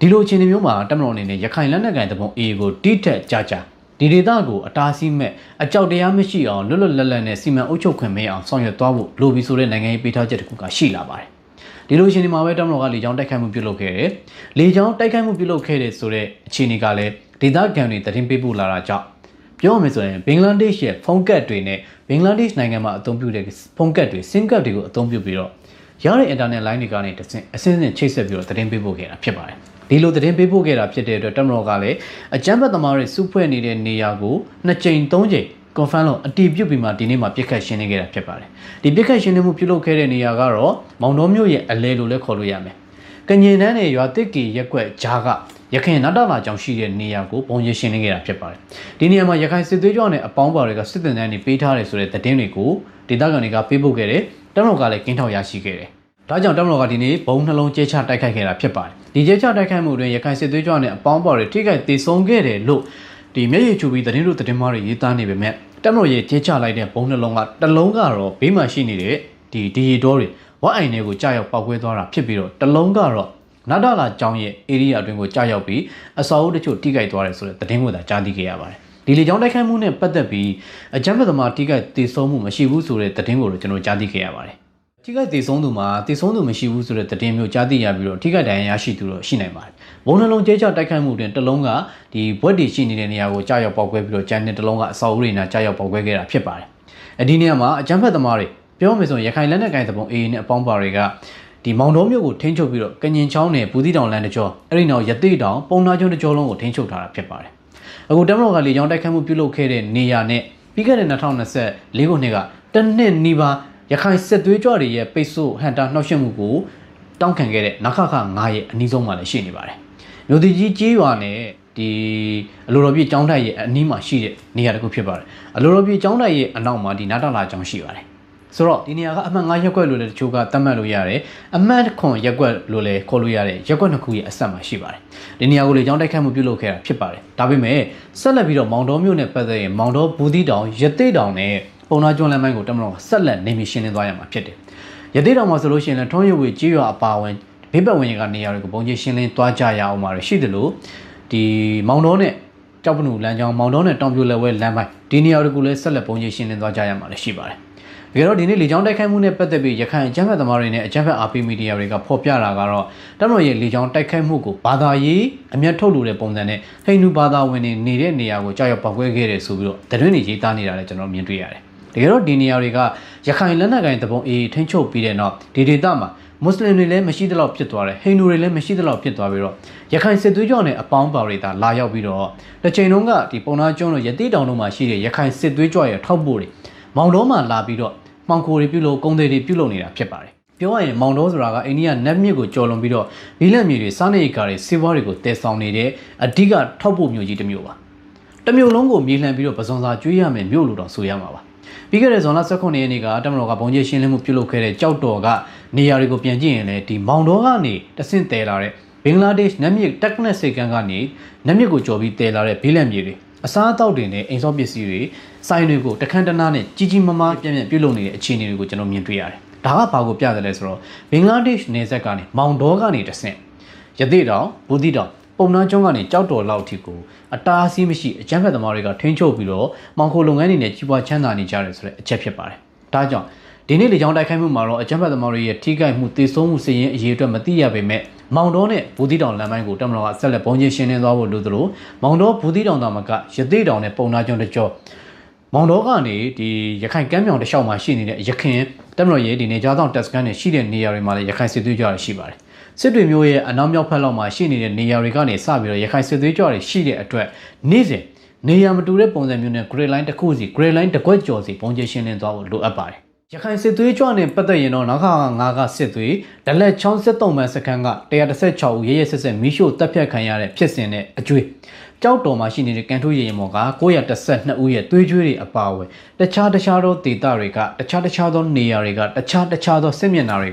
ဒီလိုအခြေအနေမျိုးမှာတမတော်အနေနဲ့ရခိုင်လက်နက်ကိုင်တပုံ AA ကိုတိထက်ကြဒီဒေသကိုအတားဆီးမဲ့အကြောက်တရားမရှိအောင်လွတ်လပ်နဲ့စီမံအုပ်ချုပ်ခွင့်မရအောင်ဆောင်ရွက်သွားဖို့လိုပြီးဆိုတဲ့နိုင်ငံရေးပေးထားချက်တစ်ခုကရှိလာပါတယ်ဒီလိုအခြေအနေမှာပဲတမတော်ကလေကြောင်းတိုက်ခိုက်မှုပြုလုပ်ခဲ့တယ်လေကြောင်းတိုက်ခိုက်မှုပြုလုပ်ခဲ့တဲ့ဆိုတဲ့အခြေအနေကလည်းဒေသခံတွေသတင်းပေးပို့လာတာကြောင့်ပြောရမယ်ဆိုရင်ဘင်္ဂလားဒေ့ရှ်ရဲ့ဖုန်းကတ်တွေနဲ့ဘင်္ဂလားဒေ့ရှ်နိုင်ငံမှာအသုံးပြုတဲ့ဖုန်းကတ်တွေစင်ကတ်တွေကိုအသုံးပြုပြီးတော့ရတဲ့ internet line တွေကနေအစင်းချိတ်ဆက်ပြီးတော့သတင်းပေးပို့ခဲ့တာဖြစ်ပါတယ်ဒီလိုသတင်းပေးပို့ခဲ့တာဖြစ်တဲ့အတွက်တမတော်ကလည်းအကြမ်းဖက်သမားတွေစုဖွဲ့နေတဲ့နေရာကို2ကြိမ်3ကြိမ် confirm လို့အတည်ပြုပြီးမှဒီနေ့မှာပြစ်ခတ်ရှင်းလင်းခဲ့တာဖြစ်ပါတယ်ဒီပြစ်ခတ်ရှင်းလင်းမှုပြုလုပ်ခဲ့တဲ့နေရာကတော့မောင်တော်မြို့ရဲ့အလဲလို့လည်းခေါ်လို့ရမယ်ကညင်တန်းနဲ့ရွာတစ်ကီရက်ကွက်ဂျားကရခိုင်နတ်တာလာကြောင့်ရှိတဲ့နေရာကိုပုံရိပ်ရှင်းလင်းခဲ့တာဖြစ်ပါတယ်ဒီနေရာမှာရခိုင်စစ်သွေးကြွနဲ့အပေါင်းပါတွေကစစ်တပ်တန်းတွေပေးထားတယ်ဆိုတဲ့သတင်းတွေကိုဒေသခံတွေကပေးပို့ခဲ့တယ်တမတော်ကလည်းကင်းထောက်ရရှိခဲ့တယ်ဒါကြောင့်တမတော်ကဒီနေ့ဘုံနှလုံးကျဲချတိုက်ခိုက်ခဲ့တာဖြစ်ပါတယ်ဒီကျဲချတိုက်ခိုက်မှုတွင်ရခိုင်စစ်သွေးကြွနဲ့အပေါင်းပါတွေထိခိုက်ဒေဆုံးခဲ့တယ်လို့ဒီမျက်ရည်ချူပြီးသတင်းတို့သတင်းမားတွေရေးသားနေပေမဲ့တမတော်ရဲ့ကျဲချလိုက်တဲ့ဘုံနှလုံးကတလုံးကတော့ဘေးမှာရှိနေတဲ့ဒီရီတော်တွေဝတ်အိုင်တွေကိုကြာရောက်ပောက်ကွဲသွားတာဖြစ်ပြီးတော့တလုံးကတော့နတ်ဒါလာကျောင်းရဲ့ area အတွင်းကိုကြာရောက်ပြီးအစောအုပ်တချို့ထိခိုက်သွားတယ်ဆိုတဲ့သတင်းကိုသာကြားသိခဲ့ရပါတယ်ဒီလေကြောင်းတိုက်ခိုက်မှုနဲ့ပတ်သက်ပြီးအကြမ်းဖက်သမားထိခိုက်ဒေဆုံးမှုမရှိဘူးဆိုတဲ့သတင်းကိုတော့ကျွန်တော်ကြားသိခဲ့ရပါတယ်ထိခိုက်ဒေဆုံးသူမှာဒေဆုံးသူမရှိဘူးဆိုတဲ့သတင်းမျိုးကြားသိရပြီးတော့ထိခိုက်ဒဏ်ရာရရှိသူတော့ရှိနိုင်ပါတယ်ဘုံနှလုံးကျဲချတိုက်ခိုက်မှုတွင်တလုံးကဒီဘွက်တီရှိနေတဲ့နေရာကိုကြာရောက်ပောက်ကွဲပြီးတော့ကျန်တဲ့တလုံးကအစောအုပ်တွေနာကြာရောက်ပောက်ကွဲခဲ့တာဖြစ်ပါတယ်ဒီနေရာမှာအကြမ်းဖက်သမားတွေပြောမယ်ဆိုရင်ရခိုင်လက်နက်ကိုင်တပုံ AA နဲ့အပေါင်းပါတွေကဒီမောင်တော်မြို့ကိုထိန်းချုပ်ပြီးတော့ကညင်ချောင်းနဲ့ဘူးသီးတောင်လမ်းတကြောအဲ့ဒီနောက်ရသေးတောင်ပုံနာကျွန်းတကြောလုံးကိုထိန်းချုပ်ထားတာဖြစ်ပါတယ်အခုတမတော်ကလေကြောင်းတိုက်ခိုက်မှုပြုလုပ်ခဲ့တဲ့နေရာနဲ့ပြီးခဲ့တဲ့2024ခုနှစ်ကတစ်နှစ်နီးပါးရခိုင်စစ်သွေးကြွတွေရဲ့ပိတ်ဆို့ဟန်တာနှောက်ယှက်မှုကိုတောင်းခံခဲ့တဲ့နခခ9ရဲ့အနည်းဆုံးမှလည်းရှိနေပါတယ်မြို့တီကြီးကြီးရွာနဲ့ဒီအလိုတော်ပြကျောင်းတိုက်ရဲ့အနီးမှာရှိတဲ့နေရာတစ်ခုဖြစ်ပါတယ်အလိုတော်ပြကျောင်းတိုက်ရဲ့အနောက်မှာဒီနာတာလာကျောင်းရှိပါတယ်ဆိုတော့ဒီနေရာကအမှတ်9ရက်ကွက်လို့လည်းတချို့ကသတ်မှတ်လို့ရတယ်အမှတ်9ရက်ကွက်လို့လည်းခေါ်လို့ရတယ်ရက်ကွက်နှစ်ခုရဲ့အဆက်မှာရှိပါတယ်ဒီနေရာကိုလေကြောင်းတိုက်ခိုက်မှုပြုလုပ်ခဲ့တာဖြစ်ပါတယ်ဒါပေမဲ့ဆက်လက်ပြီးတော့မောင်တော်မြို့နဲ့ပတ်သက်ရင်မောင်တော်ဘူးသီးတောင်ရသေးတောင်နဲ့ပုံနာကျွန်းလမ်းပိုင်းကိုတမတော်ဆက်လက်နေမီရှင်းလင်းသွားရမှာဖြစ်တယ်ရသေးတောင်မှာဆိုလို့ရှိရင်လည်းထွန်းရွေကြီးရွာအပါဝင်ဘေးပတ်ဝန်းကျင်ကနေရာတွေကိုပုံကြီးရှင်းလင်းသွားကြရအောင်ပါရှိတယ်လို့ဒီမောင်တော်နဲ့ကြောက်ပနူလမ်းကြောင်းမောင်တော်နဲ့တောင်ပြိုလက်ဝဲလမ်းပိုင်းဒီနေရာတွေကိုလည်းဆက်လက်ပုံကြီးရှင်းလင်းသွားကြရမှာလည်းရှိပါတယ် တကယ်တော့ဒီနေ့လေကြောင်းတိုက်ခိုက်မှုနဲ့ပတ်သက်ပြီးရခိုင်အကြမ်းဖက်သမားတွေနဲ့အကြမ်းဖက် RP မီဒီယာတွေကဖော်ပြတာကတော့တပ်မတော်ရဲ့လေကြောင်းတိုက်ခိုက်မှုကိုဘာသာရေးအမျက်ထုတ်လို့တဲ့ပုံစံနဲ့ဟိန္ဒူဘာသာဝင်တွေနေတဲ့နေရာကိုကြောက်ရွံ့ပောက်ကွဲခဲ့တယ်ဆိုပြီးတော့သတင်းတွေရေးသားနေတာလည်းကျွန်တော်မြင်တွေ့ရတယ်တကယ်တော့ဒီနေရာတွေကရခိုင်လက်နက်ကိုင်တပုံအေးထိန်းချုပ်ပြီးတဲ့နောက်ဒီဒေသမှာမွတ်စလင်တွေလည်းမရှိသလောက်ဖြစ်သွားတယ်ဟိန္ဒူတွေလည်းမရှိသလောက်ဖြစ်သွားပြီးတော့ရခိုင်စစ်သွေးကြောနဲ့အပေါင်းပါတွေသာလာရောက်ပြီးတော့တစ်ချိန်လုံးကဒီပုံနာကျွန်းတို့ရတိတောင်တို့မှာရှိတဲ့ရခိုင်စစ်သွေးကြောရဲ့ထောက်ပို့တွေမောင်တော်မှာလာပြီးတော့မှောင်ခိုတွေပြုလို့ကုန်းတွေပြုလုပ်နေတာဖြစ်ပါတယ်ပြောရရင်မောင်တော်ဆိုတာကအိန္ဒိယနတ်မြစ်ကိုကျော်လွန်ပြီးတော့ဘီလက်မြေတွေစားနေရိတ်ကားတွေစေဝါတွေကိုတည်ဆောင်နေတဲ့အဓိကထောက်ပို့မျိုးကြီးတစ်မျိုးပါတစ်မျိုးလုံးကိုမြေလှန်ပြီးတော့ပဇွန်စာကျွေးရမယ်မြို့လို့တော့ဆိုရမှာပါပြီးခဲ့တဲ့ဇွန်လ19ရက်နေ့ကတမတော်ကဘုံကျရှင်းလင်းမှုပြုလုပ်ခဲ့တဲ့ကြောက်တော်ကနေရာတွေကိုပြန်ကြည့်ရင်လည်းဒီမောင်တော်ကနေတဆင့်တည်လာတဲ့ဘင်္ဂလားဒေ့ရှ်နတ်မြစ်တက်နက်စေကန်ကနေနတ်မြစ်ကိုကျော်ပြီးတည်လာတဲ့ဘီလက်မြေတွေအစားအသောက်တွေနဲ့အိမ်ဆောက်ပစ္စည်းတွေစိုင်းတွေကိုတခန်းတနာနဲ့ကြီးကြီးမားမားပြန့်ပြုတ်လုပ်နေတဲ့အခြေအနေတွေကိုကျွန်တော်မြင်တွေ့ရတယ်။ဒါကဘာကိုပြတယ်လဲဆိုတော့ဘင်္ဂလားဒေ့ရှ်နယ်စပ်ကနေမောင်တော်ကနေတဆင့်ရသေတောင်ဘူတိတောင်ပုံနာကျွန်းကနေကြောက်တော်လောက်ထိကိုအတားအဆီးမရှိအကြမ်းဖက်သမားတွေကထိန်းချုပ်ပြီးတော့မောင်ခိုလုပ်ငန်းတွေနဲ့ကြီးပွားချမ်းသာနေကြတယ်ဆိုတဲ့အချက်ဖြစ်ပါတယ်။ဒါကြောင့်ဒီနေ့လေကြောင်းတိုက်ခိုက်မှုမှာတော့အကြမ်းဖက်သမားတွေရဲ့ထိခိုက်မှုသေဆုံးမှုစည်ရင်းအရေးအတွက်မသိရပေမဲ့မောင်တော်နဲ့ဘူတိတောင်လမ်းပိုင်းကိုတမတော်ကဆက်လက်ပုံချင်းရှင်းလင်းသွားဖို့လိုသလိုမောင်တော်ဘူတိတောင်သားမကရသေတောင်နဲ့ပုံနာကျွန်းတကြောမောင်တော်ကနေဒီရခိုင်ကမ်းမြောင်တစ်လျှောက်မှာရှိနေတဲ့ရခင်တမတော်ရဲ့ဒီနေကြားဆောင်တက်စကန်နဲ့ရှိတဲ့နေရာတွေမှာလည်းရခိုင်စစ်သွေးကြွတွေရှိပါတယ်စစ်တွေမျိုးရဲ့အနောက်မြောက်ဖက်လောက်မှာရှိနေတဲ့နေရာတွေကနေစပြီးတော့ရခိုင်စစ်သွေးကြွတွေရှိတဲ့အတွက်နေ့စဉ်နေရာမတူတဲ့ပုံစံမျိုးနဲ့ grade line တစ်ခုစီ grade line တစ်ကွက်ကျော်စီပုံချင်းရှင်းလင်းသွားဖို့လိုအပ်ပါတယ်ရခိုင်စစ်သွေးကြွနဲ့ပတ်သက်ရင်တော့နောက်ခါ9ကစစ်သွေးဒလက်ချောင်း73မှန်စခန်းက116ဦးရဲရဲဆက်ဆက်မီးရှို့တပ်ဖြတ်ခံရတဲ့ဖြစ်စဉ်နဲ့အကျွေးကြောက်တော်မှာရှိနေတဲ့ကန်ထိုးရေရင်မော်က912ဦးရဲ့သွေးကြွေးတွေအပါအဝင်တခြားသောဒေသတွေကတခြားသောနေရာတွေကတခြားသောစစ်မျက်နှာတွေ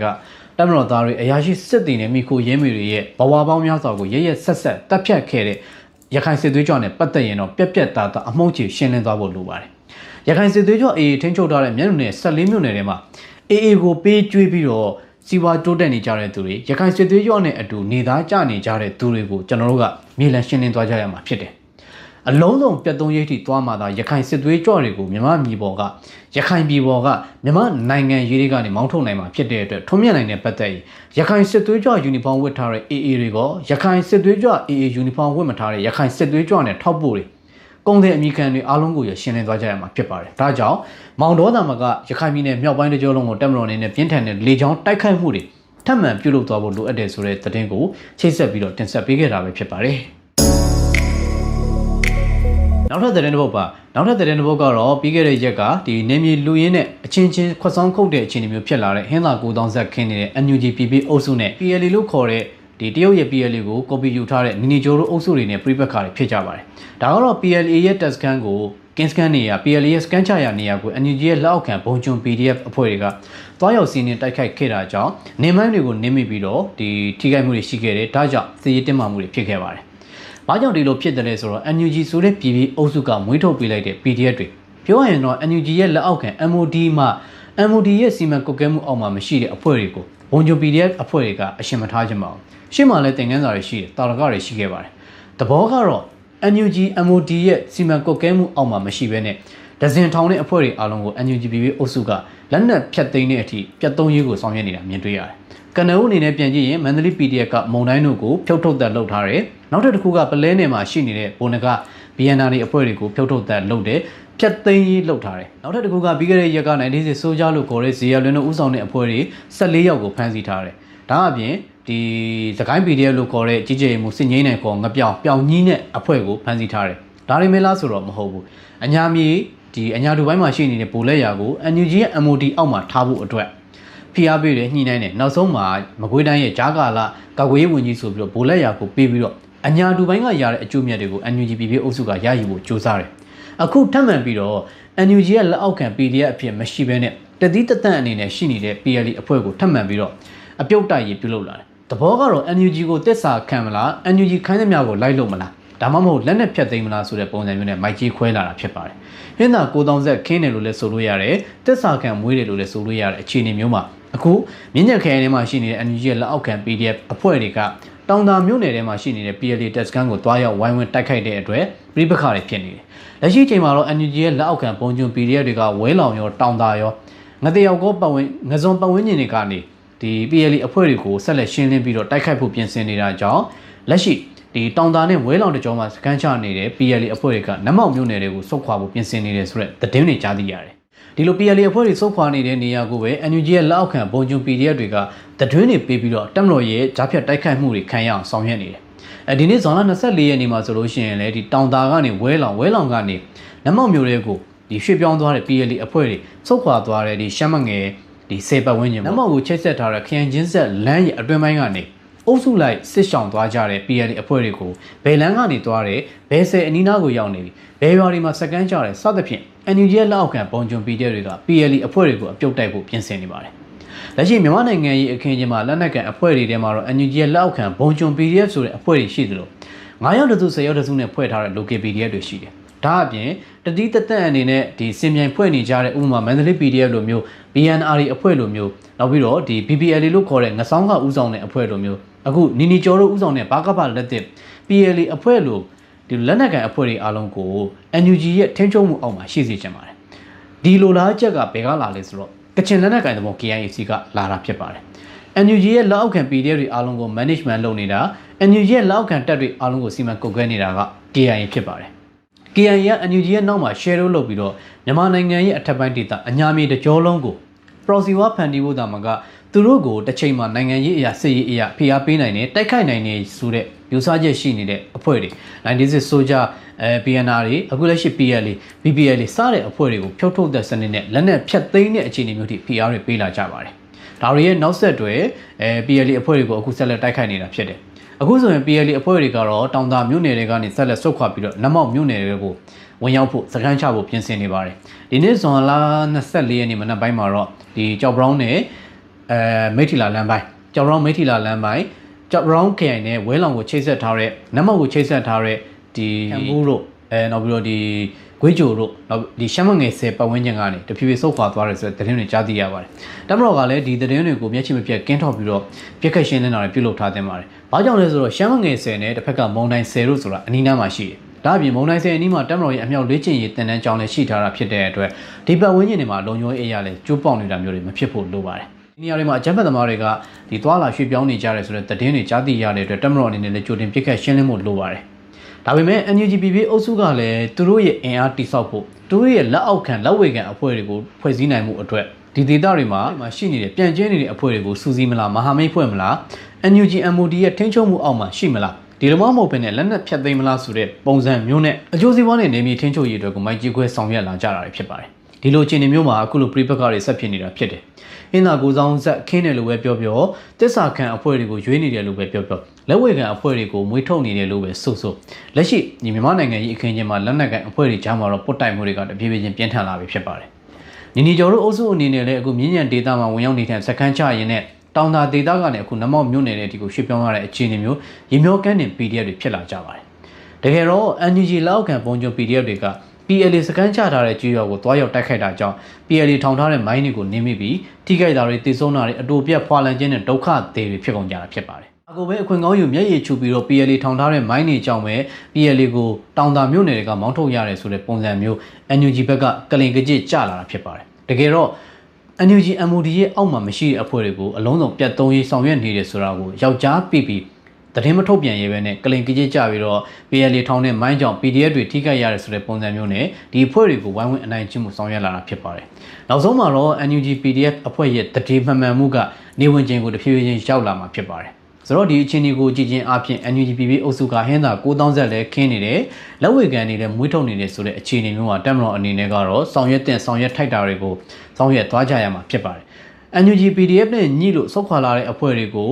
ကတမတော်သားတွေအရာရှိစစ်တီနဲ့မိခိုရဲမေတွေရဲ့ဘဝပေါင်းများစွာကိုရဲရဲဆက်ဆက်တပ်ဖြတ်ခဲ့တဲ့ရခိုင်စစ်သွေးကြွနဲ့ပတ်သက်ရင်တော့ပြက်သားအမှုန့်ချေရှင်းလင်းသွားဖို့လိုပါတယ်ရခိုင်စစ်သွေးကြွအေးထိန်းချုပ်ထားတဲ့မြို့နယ်14မြို့နယ်ထဲမှာအေးကိုပေးကျွေးပြီးတော့စီဝါတိုးတက်နေကြတဲ့သူတွေရခိုင်စစ်သွေးကြွနဲ့အတူနေသားကြနေကြတဲ့သူတွေကိုကျွန်တော်တို့ကမြေလံရှင်းလင်းသွားကြရမှာဖြစ်တယ်အလုံးစုံပြတ်သုံးရိပ်ထိသွားမှသာရခိုင်စစ်သွေးကြွတွေကိုမြန်မာပြည်ပေါ်ကရခိုင်ပြည်ပေါ်ကမြန်မာနိုင်ငံရေးတွေကနေမောင်းထုတ်နိုင်မှာဖြစ်တဲ့အတွက်ထုံးမြတ်နိုင်တဲ့ပတ်သက်ရခိုင်စစ်သွေးကြွယူနီဖောင်းဝတ်ထားတဲ့အေးတွေကရခိုင်စစ်သွေးကြွအေးယူနီဖောင်းဝတ်မထားတဲ့ရခိုင်စစ်သွေးကြွနဲ့ထောက်ပို့တွေကုန်တဲ့အမိခံတွေအားလုံးကိုရရှင်းလင်းသွားကြရမှာဖြစ်ပါတယ်ဒါကြောင့်မောင်တော်သားမကရခိုင်ပြည်နယ်မြောက်ပိုင်းတကြောလုံးကိုတက်မတော်အနေနဲ့ပြင်းထန်တဲ့လေကြောင်းတိုက်ခိုက်မှုတွေထပ်မံပြုလုပ်သွားဖို့လိုအပ်တယ်ဆိုတဲ့သတင်းကိုချိတ်ဆက်ပြီးတော့တင်ဆက်ပေးခဲ့တာပဲဖြစ်ပါတယ်နောက်ထပ်သတင်းတစ်ပုဒ်ကတော့ပြီးခဲ့တဲ့ရက်ကဒီနေမြေလူရင်းနဲ့အချင်းချင်းခွတ်ဆောင်ခုတ်တဲ့အခြေအနေမျိုးဖြစ်လာတဲ့ဟင်းသာ9000ဇက်ခင်းနေတဲ့ NUG PP အုပ်စုနဲ့ PLA လို့ခေါ်တဲ့ဒီတရုတ်ရဲ့ PLA ကို copy ယူထားတဲ့နီနီဂျိုတို့အုပ်စုတွေနဲ့ပြိပက္ခတွေဖြစ်ကြပါတယ်။ဒါကတော့ PLA ရဲ့ test scan ကိုကင်းစကန်နေရ PLA ရဲ့ scan ချရနေရကို NUG ရဲ့လက်အောက်ခံဘုံကျုံ PDF အဖွဲ့တွေကသွားရောက်စီးနင်းတိုက်ခိုက်ခဲ့တာကြောင့်နေမိုင်းတွေကိုနင်းမိပြီးတော့ဒီထိခိုက်မှုတွေရှိခဲ့တယ်။ဒါကြောင့်စစ်ရေးတင်းမာမှုတွေဖြစ်ခဲ့ပါတယ်။ဘာကြောင့်ဒီလိုဖြစ်တယ်လဲဆိုတော့ NUG ဆိုတဲ့ပြည်အုပ်စုကမွေးထုတ်ပေးလိုက်တဲ့ PDF တွေပြောရရင်တော့ NUG ရဲ့လက်အောက်ခံ MOD မှာ MOD ရဲ့စီမံကွပ်ကဲမှုအောက်မှာမရှိတဲ့အဖွဲ့တွေကိုဘုံကျုံ PDF အဖွဲ့တွေကအရှင်မထားခြင်းမအောင်ရှေ့မှာလည်းတင်ကန်းစာတွေရှိတယ်တာရကတွေရှိခဲ့ပါတယ်။တဘောကတော့ NUG MOD ရဲ့စီမံကွပ်ကဲမှုအောက်မှာမရှိဘဲနဲ့ဒဇင်ထောင်တဲ့အဖွဲ့တွေအားလုံးကို NUG PP အုပ်စုကလက်နက်ဖြတ်သိမ်းတဲ့အထိပြတ်သုံးရေးကိုဆောင်ရွက်နေတာမြင်တွေ့ရတယ်။ကနဦးအနေနဲ့ပြန်ကြည့်ရင်မန္တလေး PDF ကမုံတိုင်းတို့ကိုဖြုတ်ထုတ်သက်လုပ်ထားတယ်။နောက်တစ်ခုကပလဲနယ်မှာရှိနေတဲ့ဘုံနက BNR တွေအဖွဲ့တွေကိုဖြုတ်ထုတ်သက်လုပ်တယ်။ဖြတ်သိမ်းရေးလုပ်ထားတယ်။နောက်တစ်ခုကပြီးခဲ့တဲ့ရက်က96ဆိုဂျာလို့ခေါ်တဲ့ဇေယျလွင်တို့ဦးဆောင်တဲ့အဖွဲ့တွေ14ယောက်ကိုဖမ်းဆီးထားတယ်။ဒါအပြင်ဒီစကိုင်း PDF လို့ခေါ်တဲ့ကြီးကြဲမှုစစ်ငိမ့်နယ်ခေါ်ငပြောင်ကြီးနဲ့အဖွဲ့ကိုဖမ်းဆီးထားတယ်။ဒါတွေမဲလားဆိုတော့မဟုတ်ဘူး။အညာမြေဒီအညာဒူပိုင်းမှာရှိနေတဲ့ပိုလက်ရာကို NUG ရဲ့ MOD အောက်မှာထားဖို့အတွက်ဖိအားပေးတယ်ညှိနှိုင်းတယ်နောက်ဆုံးမှာမကွေးတိုင်းရဲ့ဂျာကာလာကာကွယ်ရေးဝန်ကြီးဆိုပြီးတော့ပိုလက်ရာကိုပေးပြီးတော့အညာဒူပိုင်းကရတဲ့အကျိုးမြတ်တွေကို NUG PP အုပ်စုကရယူဖို့ကြိုးစားတယ်။အခုထပ်မံပြီးတော့ NUG ရဲ့လက်အောက်ခံ PDF အဖြစ်မရှိဘဲနဲ့တတိတသန့်အနေနဲ့ရှိနေတဲ့ PLA အဖွဲ့ကိုထပ်မံပြီးတော့အပြုတ်တိုက်ရေးပြုလုပ်လာတယ်။တဘောကတော့ NUG ကိုတစ္ဆာခံမလား NUG ခိုင်းသမျှကိုလိုက်လို့မလားဒါမှမဟုတ်လက်နဲ့ဖြတ်သိမ်းမလားဆိုတဲ့ပုံစံမျိုးနဲ့မိုက်ကြီးခွဲလာတာဖြစ်ပါတယ်။ဟင်းသာ9000ဇက်ခင်းတယ်လို့လည်းဆိုလို့ရတယ်။တစ္ဆာခံမွေးတယ်လို့လည်းဆိုလို့ရတဲ့အခြေအနေမျိုးမှာအခုမြင်းညက်ခရိုင်ထဲမှာရှိနေတဲ့ NUG ရဲ့လက်အောက်ခံ PDF အဖွဲ့တွေကတောင်သာမြို့နယ်ထဲမှာရှိနေတဲ့ PLA တက်စကန်ကိုတွားရောက်ဝိုင်းဝန်းတိုက်ခိုက်တဲ့အတွက်ပြိပခါတွေဖြစ်နေတယ်။လက်ရှိချိန်မှာတော့ NUG ရဲ့လက်အောက်ခံပုံကျုံ PDF တွေကဝဲလောင်ရောတောင်သာရော ငတေရောက်ကောပတ်ဝန်းငဇွန်ပတ်ဝန်းကျင်တွေကနေဒီ PLA အဖွဲ့တွေကိုဆက်လက်ရှင်းလင်းပြီးတော့တိုက်ခိုက်ဖို့ပြင်ဆင်နေတာကြောင့်လက်ရှိဒီတောင်တာနဲ့ဝဲလောင်တကြောမှာစကန်ချနေတဲ့ PLA အဖွဲ့တွေကနမောက်မြို့နယ်တွေကိုစုခွာဖို့ပြင်ဆင်နေတယ်ဆိုတဲ့သတင်းတွေကြားသိရတယ်ဒီလို PLA အဖွဲ့တွေစုခွာနေတဲ့နေရာကိုပဲ NUG ရဲ့လက်အောက်ခံဘုံကျုံ PDF တွေကသတင်းတွေပေးပြီးတော့တက်မတော်ရဲ့ဂျားဖြတ်တိုက်ခိုက်မှုတွေခံရအောင်ဆောင်ရွက်နေတယ်ဒီနေ့ဇွန်လ24ရက်နေ့မှာဆိုလို့ရှိရင်လည်းဒီတောင်တာကနေဝဲလောင်ကနေနမောက်မြို့တွေကိုဒီရွှေ့ပြောင်းသွားတဲ့ PLA အဖွဲ့တွေစုခွာသွားတဲ့ဒီရှမ်းမငယ်ဒီစေပတ်ဝန်းကျင်နမောက်ကိုချိတ်ဆက်ထားတဲ့ခရိုင်ချင်းဆက်လမ်းရဲ့အတွင်းပိုင်းကနေအုပ်စုလိုက်စစ်ဆောင်သွားကြတဲ့ PLA အဖွဲ့တွေကိုဘယ်လန်းကနေသွားတဲ့ဘယ်ဆယ်အနီးနားကိုရောက်နေပြီဘယ်ရွာတွေမှာစကန်ကြတဲ့စသဖြင့် NUG ရဲ့လက်အောက်ခံပုံကျုံ PDF တွေက PLA အဖွဲ့တွေကိုအပြုတ်တိုက်ဖို့ပြင်ဆင်နေပါတယ်လက်ရှိမြန်မာနိုင်ငံရဲ့အခင်းအကျင်းမှာလက်နက်ကန်အဖွဲ့တွေထဲမှာတော့ NUG ရဲ့လက်အောက်ခံဘုံကျုံ PDF ဆိုတဲ့အဖွဲ့တွေရှိသလို9ရောက်တစု10ရောက်တစုနဲ့ဖွဲ့ထားတဲ့ local PDF တွေရှိတယ်ဒါအပြင်တတိတသက်အနေနဲ့ဒီစင်မြိုင်ဖွဲ့နေကြတဲ့ဥပမာမန္တလေး PDF လိုမျိုး BNR အဖွဲ့လိုမျိုးနောက်ပြီးတော့ဒီ BPLA လို့ခေါ်တဲ့ငဆောင်းကဥဆောင်တဲ့အဖွဲ့လိုမျိုးအခုနီနီကျော်တို့ဥဆောင်တဲ့ဘာကပလက်တဲ့ PLA အဖွဲ့လိုဒီလက်နက်ကန်အဖွဲ့တွေအားလုံးကို NUG ရဲ့ထိန်းချုပ်မှုအောက်မှာရှိစေချင်ပါတယ်ဒီလိုလားချက်ကဘယ်ကလာလဲဆိုတော့ကချင်လက်နက်ကန်သဘော KIAC ကလာတာဖြစ်ပါတယ် NUG ရဲ့လက်အောက်ခံ PDF တွေအားလုံးကို management လုပ်နေတာ NUG ရဲ့လက်အောက်ခံတပ်တွေအားလုံးကိုစီမံကွပ်ကဲနေတာက KIA ဖြစ်ပါတယ် KIA က NUG ရဲ့နောက်မှာ share လုပ်ပြီးတော့မြန်မာနိုင်ငံရဲ့အထက်ပိုင်းဒေသအညာမြေတကြောလုံးကို proxy war ဖန်တီးဖို့တာမှာကသူတို့ကိုတစ်ချိန်မှာနိုင်ငံရေးအရာစစ်ရေးအရာဖိအားပေးနိုင်တယ်တိုက်ခိုက်နိုင်တယ်ဆိုတဲ့ယူဆချက်ရှိနေတဲ့အဖွဲ့တွေ96 Soldier PNR တွေအခုလက်ရှိ PLA BPLA စတဲ့အဖွဲ့တွေကိုဖြုတ်ထုတ်တဲ့စနစ်နဲ့လက်နက်ဖြတ်သိမ်းတဲ့အခြေအနေမျိုးထိဖိအားတွေပေးလာကြပါတယ်ဒါတွေရဲ့နောက်ဆက်တွဲPLA အဖွဲ့တွေကိုအခုဆက်လက်တိုက်ခိုက်နေတာဖြစ်တယ်အခုဆိုရင် PLA အဖွဲ့တွေကတော့တောင်တာမြို့နယ်တွေကနေဆက်လက်ဆုတ်ခွာပြီးတော့နမောက်မြို့နယ်တွေကိုဝင်ရောက်ဖို့စခန်းချဖို့ပြင်ဆင်နေပါတယ်ဒီနေ့ဇွန်လ24ရက်နေ့မနက်ပိုင်းမှာတော့ဒီကြောက်ဘရောင်းနဲ့မိထီလာလမ်းပိုင်းကြောက်ဘရောင်းမိထီလာလမ်းပိုင်းကြောက်ဘရောင်းခရိုင်နဲ့ဝဲလောင်ကိုချိတ်ဆက်ထားတဲ့နမောက်ကိုချိတ်ဆက်ထားတဲ့ဒီဟန်ဘူးတို့နောက်ပြီးတော့ဒီဂွေးဂျိုတို့နောက်ဒီရှမ်းမငယ်ဆယ်ပတ်ဝန်းကျင်ကနေတဖြည်းဖြည်းဆုတ်ခွာသွားတယ်ဆိုတဲ့သတင်းတွေကြားသိရပါတယ်တမတော်ကလည်းဒီသတင်းတွေကိုမျက်ခြေမပြတ်ကင်းထောက်ပြီးတော့ပြက်ခတ်ရှင်းနေတာတွေပြုလုပ်ထားသင့်ပါတယ်ဘာကြောင့်လဲဆိုတော့ရှမ်းမငယ်ဆယ်နဲ့တစ်ဖက်ကမုံတိုင်းဆယ်တို့ဆိုတာအနီးနားမှာရှိတယ်ဒါအပြင်မုံတိုင်းဆယ်အနီးမှာတမတော်ရဲ့အမြောက်လေးချင်ရည်တင်တန်းကြောင်းလည်းရှိထားတာဖြစ်တဲ့အတွက်ဒီပတ်ဝန်းကျင်တွေမှာလုံခြုံရေးအရာလည်းကျိုးပေါက်နေတာမျိုးတွေမဖြစ်ဖို့လိုပါတယ်ဒီနေရာတွေမှာအကြမ်းဖက်သမားတွေကဒီသွာလာရွှေ့ပြောင်းနေကြတယ်ဆိုတဲ့သတင်းတွေကြားသိရတဲ့အတွက်တမတော်အနေနဲ့လည်းကြိုတင်ပြက်ခတ်ရှင်းလင်းဖို့လိုပါတယ်ဒါပေမဲ့ NUGPB အုပ်စုကလည်းသူတို့ရဲ့အင်အားတိစောက်ဖို့သူတို့ရဲ့လက်အောက်ခံလက်ဝေခံအဖွဲ့တွေကိုဖွဲ့စည်းနိုင်မှုအတွက်ဒီဒေသတွေမှာရှိနေတဲ့ပြန်ကျင်းနေတဲ့အဖွဲ့တွေကိုစူးစီးမလားမဟာမိတ်ဖွဲ့မလား NUG MOD ရဲ့ထိန်းချုပ်မှုအောက်မှာရှိမလားဒီလိုမှမဟုတ်ဘဲနဲ့လက်နက်ဖြတ်သိမ်းမလားဆိုတဲ့ပုံစံမျိုးနဲ့အကျိုးစီးပွားနဲ့နေမြေထိန်းချုပ်ရေးအတွက်ကိုမိုက်ကြီးခွဲဆောင်ရွက်လာကြတာဖြစ်ပါတယ်ဒီလိုအခြေအနေမျိုးမှာအခုလိုပြိပက္ခတွေဆက်ဖြစ်နေတာဖြစ်တယ်အင်းသာကိုဆောင်ဆက်ခင်းတယ်လို့ပဲပြောတစ္ဆာခံအဖွဲ့တွေကိုရွေးနေတယ်လို့ပဲပြောလက်ဝဲခံအဖွဲ့တွေကိုမွေးထုတ်နေတယ်လို့ပဲဆိုလက်ရှိဒီမြန်မာနိုင်ငံကြီးအခင်းချင်းမှာလက်နက်ကန်အဖွဲ့တွေကြားမှာတော့ပုတ်တိုက်မှုတွေကတပြေးပြေးချင်းပြင်းထန်လာပြီဖြစ်ပါတယ်နီနီကျော်တို့အုပ်စုအနေနဲ့လည်းအခုမြင်းညံဒေသမှာဝင်ရောက်နေတဲ့စခန်းချရင်နဲ့တောင်တာဒေသကနေအခုနမောက်မြို့နယ်တဲ့ဒီကိုရွှေ့ပြောင်းရတဲ့အခြေအနေမျိုးရေမျောကန်းတင် PDF တွေဖြစ်လာကြပါတယ်တကယ်တော့ NUG လောက်ခံပုံကျုံ PDF တွေက PLA စကန်ချထားတဲ့ကြေးရွာကိုတွားရောက်တိုက်ခိုက်တာကြောင့် PLA ထောင်ထားတဲ့မိုင်းတွေကိုနင်းမိပြီးထိခိုက်တာတွေတည်ဆုံးတာတွေအတူပြတ်ဖွာလန်ခြင်းနဲ့ဒုက္ခတွေဖြစ်ကုန်ကြတာဖြစ်ပါတယ်။အခုပဲအခွင့်ကောင်းယူမျက်ရည်ချူပြီးတော့ PLA ထောင်ထားတဲ့မိုင်းတွေကြောင့်ပဲ PLA ကိုတောင်တာမြို့နယ်တွေကမောင်းထုတ်ရတယ်ဆိုတဲ့ပုံစံမျိုး NUG ဘက်ကကလင်ကကြစ်ကျလာတာဖြစ်ပါတယ်။တကယ်တော့ NUG MOD ရဲ့အောက်မှာမရှိတဲ့အဖွဲ့တွေကိုအလုံးစုံပြတ်သုံးရေးဆောင်ရွက်နေတယ်ဆိုတာကိုယောက်ျားပြပြီးသတင်းမထုတ်ပြန်ရေးပဲနဲ့ကလင်ကကြီးကြပြီးတော့ PLA ထောင်တဲ့မိုင်းကြောင့် PDF တွေထိခိုက်ရတယ်ဆိုတဲ့ပုံစံမျိုးနဲ့ဒီအဖွဲ့တွေကိုဝိုင်းဝန်းအနိုင်ကျင့်မှုဆောင်ရွက်လာတာဖြစ်ပါတယ်။နောက်ဆုံးမှာတော့ NUG PDF အဖွဲ့ရဲ့တတိမှန်မှန်မှုကနေဝင်ချင်းကိုတဖြည်းဖြည်းချင်းရောက်လာမှာဖြစ်ပါတယ်။ဆိုတော့ဒီအခြေအနေကိုကြည့်ချင်းအပြင် NUG PP အုပ်စုကဟင်းသာ9000ဆက်လဲခင်းနေတယ်လက်ဝေကန်နေလဲမွေးထုတ်နေတယ်ဆိုတဲ့အခြေအနေမျိုးမှာတက်မတော်အနေနဲ့ကတော့ဆောင်ရွက်တဲ့ဆောင်ရွက်ထိုက်တာတွေကိုဆောင်ရွက်သွားကြရမှာဖြစ်ပါတယ်။ NUG PDF နဲ့ညှိလို့ဆုတ်ခွာလာတဲ့အဖွဲ့တွေကို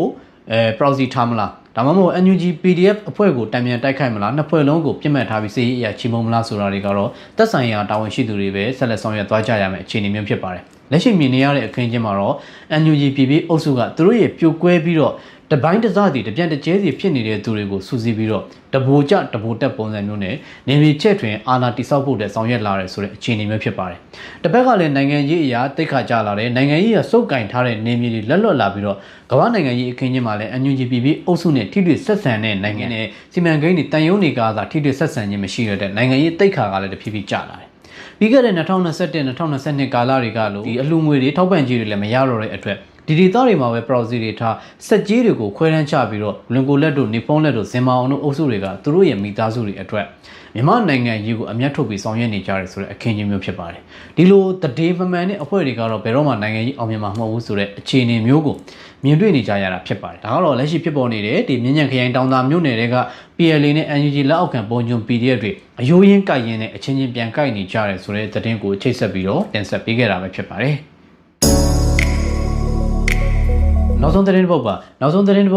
proxy ထားမလားဒါမှမဟုတ် NUG PDF အဖွဲ့ကိုတံမြန်တိုက်ခိုက်မလားနှစ်ဖွဲ့လုံးကိုပြစ်မှတ်ထားပြီးစစ်ရေးအရာချီးမုံမလားဆိုတာတွေကတော့သက်ဆိုင်ရာတာဝန်ရှိသူတွေပဲဆက်လက်ဆောင်ရွက်သွားကြရမယ်အခြေအနေမျိုးဖြစ်ပါတယ်လက်ရှိမြင်နေရတဲ့အခင်းချင်းမှာတော့ NUG PP အုပ်စုကသူတို့ရဲ့ပြိုကွဲပြီးတော့တပိုင်းတစစီတပြန့်တကျဲစီဖြစ်နေတဲ့သူတွေကိုစူးစီးပြီးတော့တဘိုကျတဘိုတက်ပုံစံမျိုးနဲ့နေပြည်ချက်တွင်အာဏာတိစောက်ဖို့တဲ့ဆောင်ရွက်လာတယ်ဆိုတဲ့အခြေအနေမျိုးဖြစ်ပါတယ်တစ်ဖက်ကလည်းနိုင်ငံရေးအရာတိတ်ခါကြလာတယ်နိုင်ငံရေးအစုပ်ကင်ထားတဲ့နေမြေတွေလက်လွတ်လာပြီးတော့ကမ္ဘာနိုင်ငံရေးအခင်းချင်းမှာလည်း NUG PP အုပ်စုနဲ့ထိတွေ့ဆက်ဆံတဲ့နိုင်ငံနဲ့စီမံကိန်းတွေတန်ယုံတွေကသာထိတွေ့ဆက်ဆံခြင်းမရှိရတဲ့နိုင်ငံရေးတိတ်ခါကလည်းတဖြည်းဖြည်းကျလာတယ် ပြီးခဲ့တဲ့2021-2022ကာလတွေကလို့ဒီအလှငွေတွေထောက်ပံ့ကြေးတွေလည်းမရတော့တဲ့အတွက်ဒီဒေသတွေမှာပဲ proxy တွေထားစက်ကြီးတွေကိုခွဲတန်းချပြီးတော့လွန်ကိုလက်တို့နေဖုန်းလက်တို့ဇင်မာအောင်တို့အုပ်စုတွေကသူတို့ရဲ့မိသားစုတွေအတွက်မြန်မာနိုင်ငံရေးကိုအမျက်ထုတ်ပြီးဆောင်ရွက်နေကြတယ်ဆိုတဲ့အခင်းချင်းမျိုးဖြစ်ပါတယ်ဒီလိုတဒေမမှန်တဲ့အဖွဲ့တွေကတော့ဘယ်တော့မှနိုင်ငံရေးအောင်မြင်မှာမဟုတ်ဘူးဆိုတဲ့အခြေအနေမျိုးကိုမြင်တွေ့နေကြရတာဖြစ်ပါတယ်ဒါကတော့လက်ရှိဖြစ်ပေါ်နေတဲ့ဒီမြင်းညံခရိုင်တောင်သာမြို့နယ်တွေက PLA နဲ့ NUG လက်အောက်ခံပုံကျုံ PDF တွေအယိုးရင်းကြိုက်ရင်းနဲ့အချင်းချင်းပြန်ကြိုက်နေကြတယ်ဆိုတဲ့သတင်းကိုချိတ်ဆက်ပြီးတော့တင်ဆက်ပေးခဲ့တာပဲဖြစ်ပါတယ်နောက်ဆုံးသတင်းတစ်ပုဒ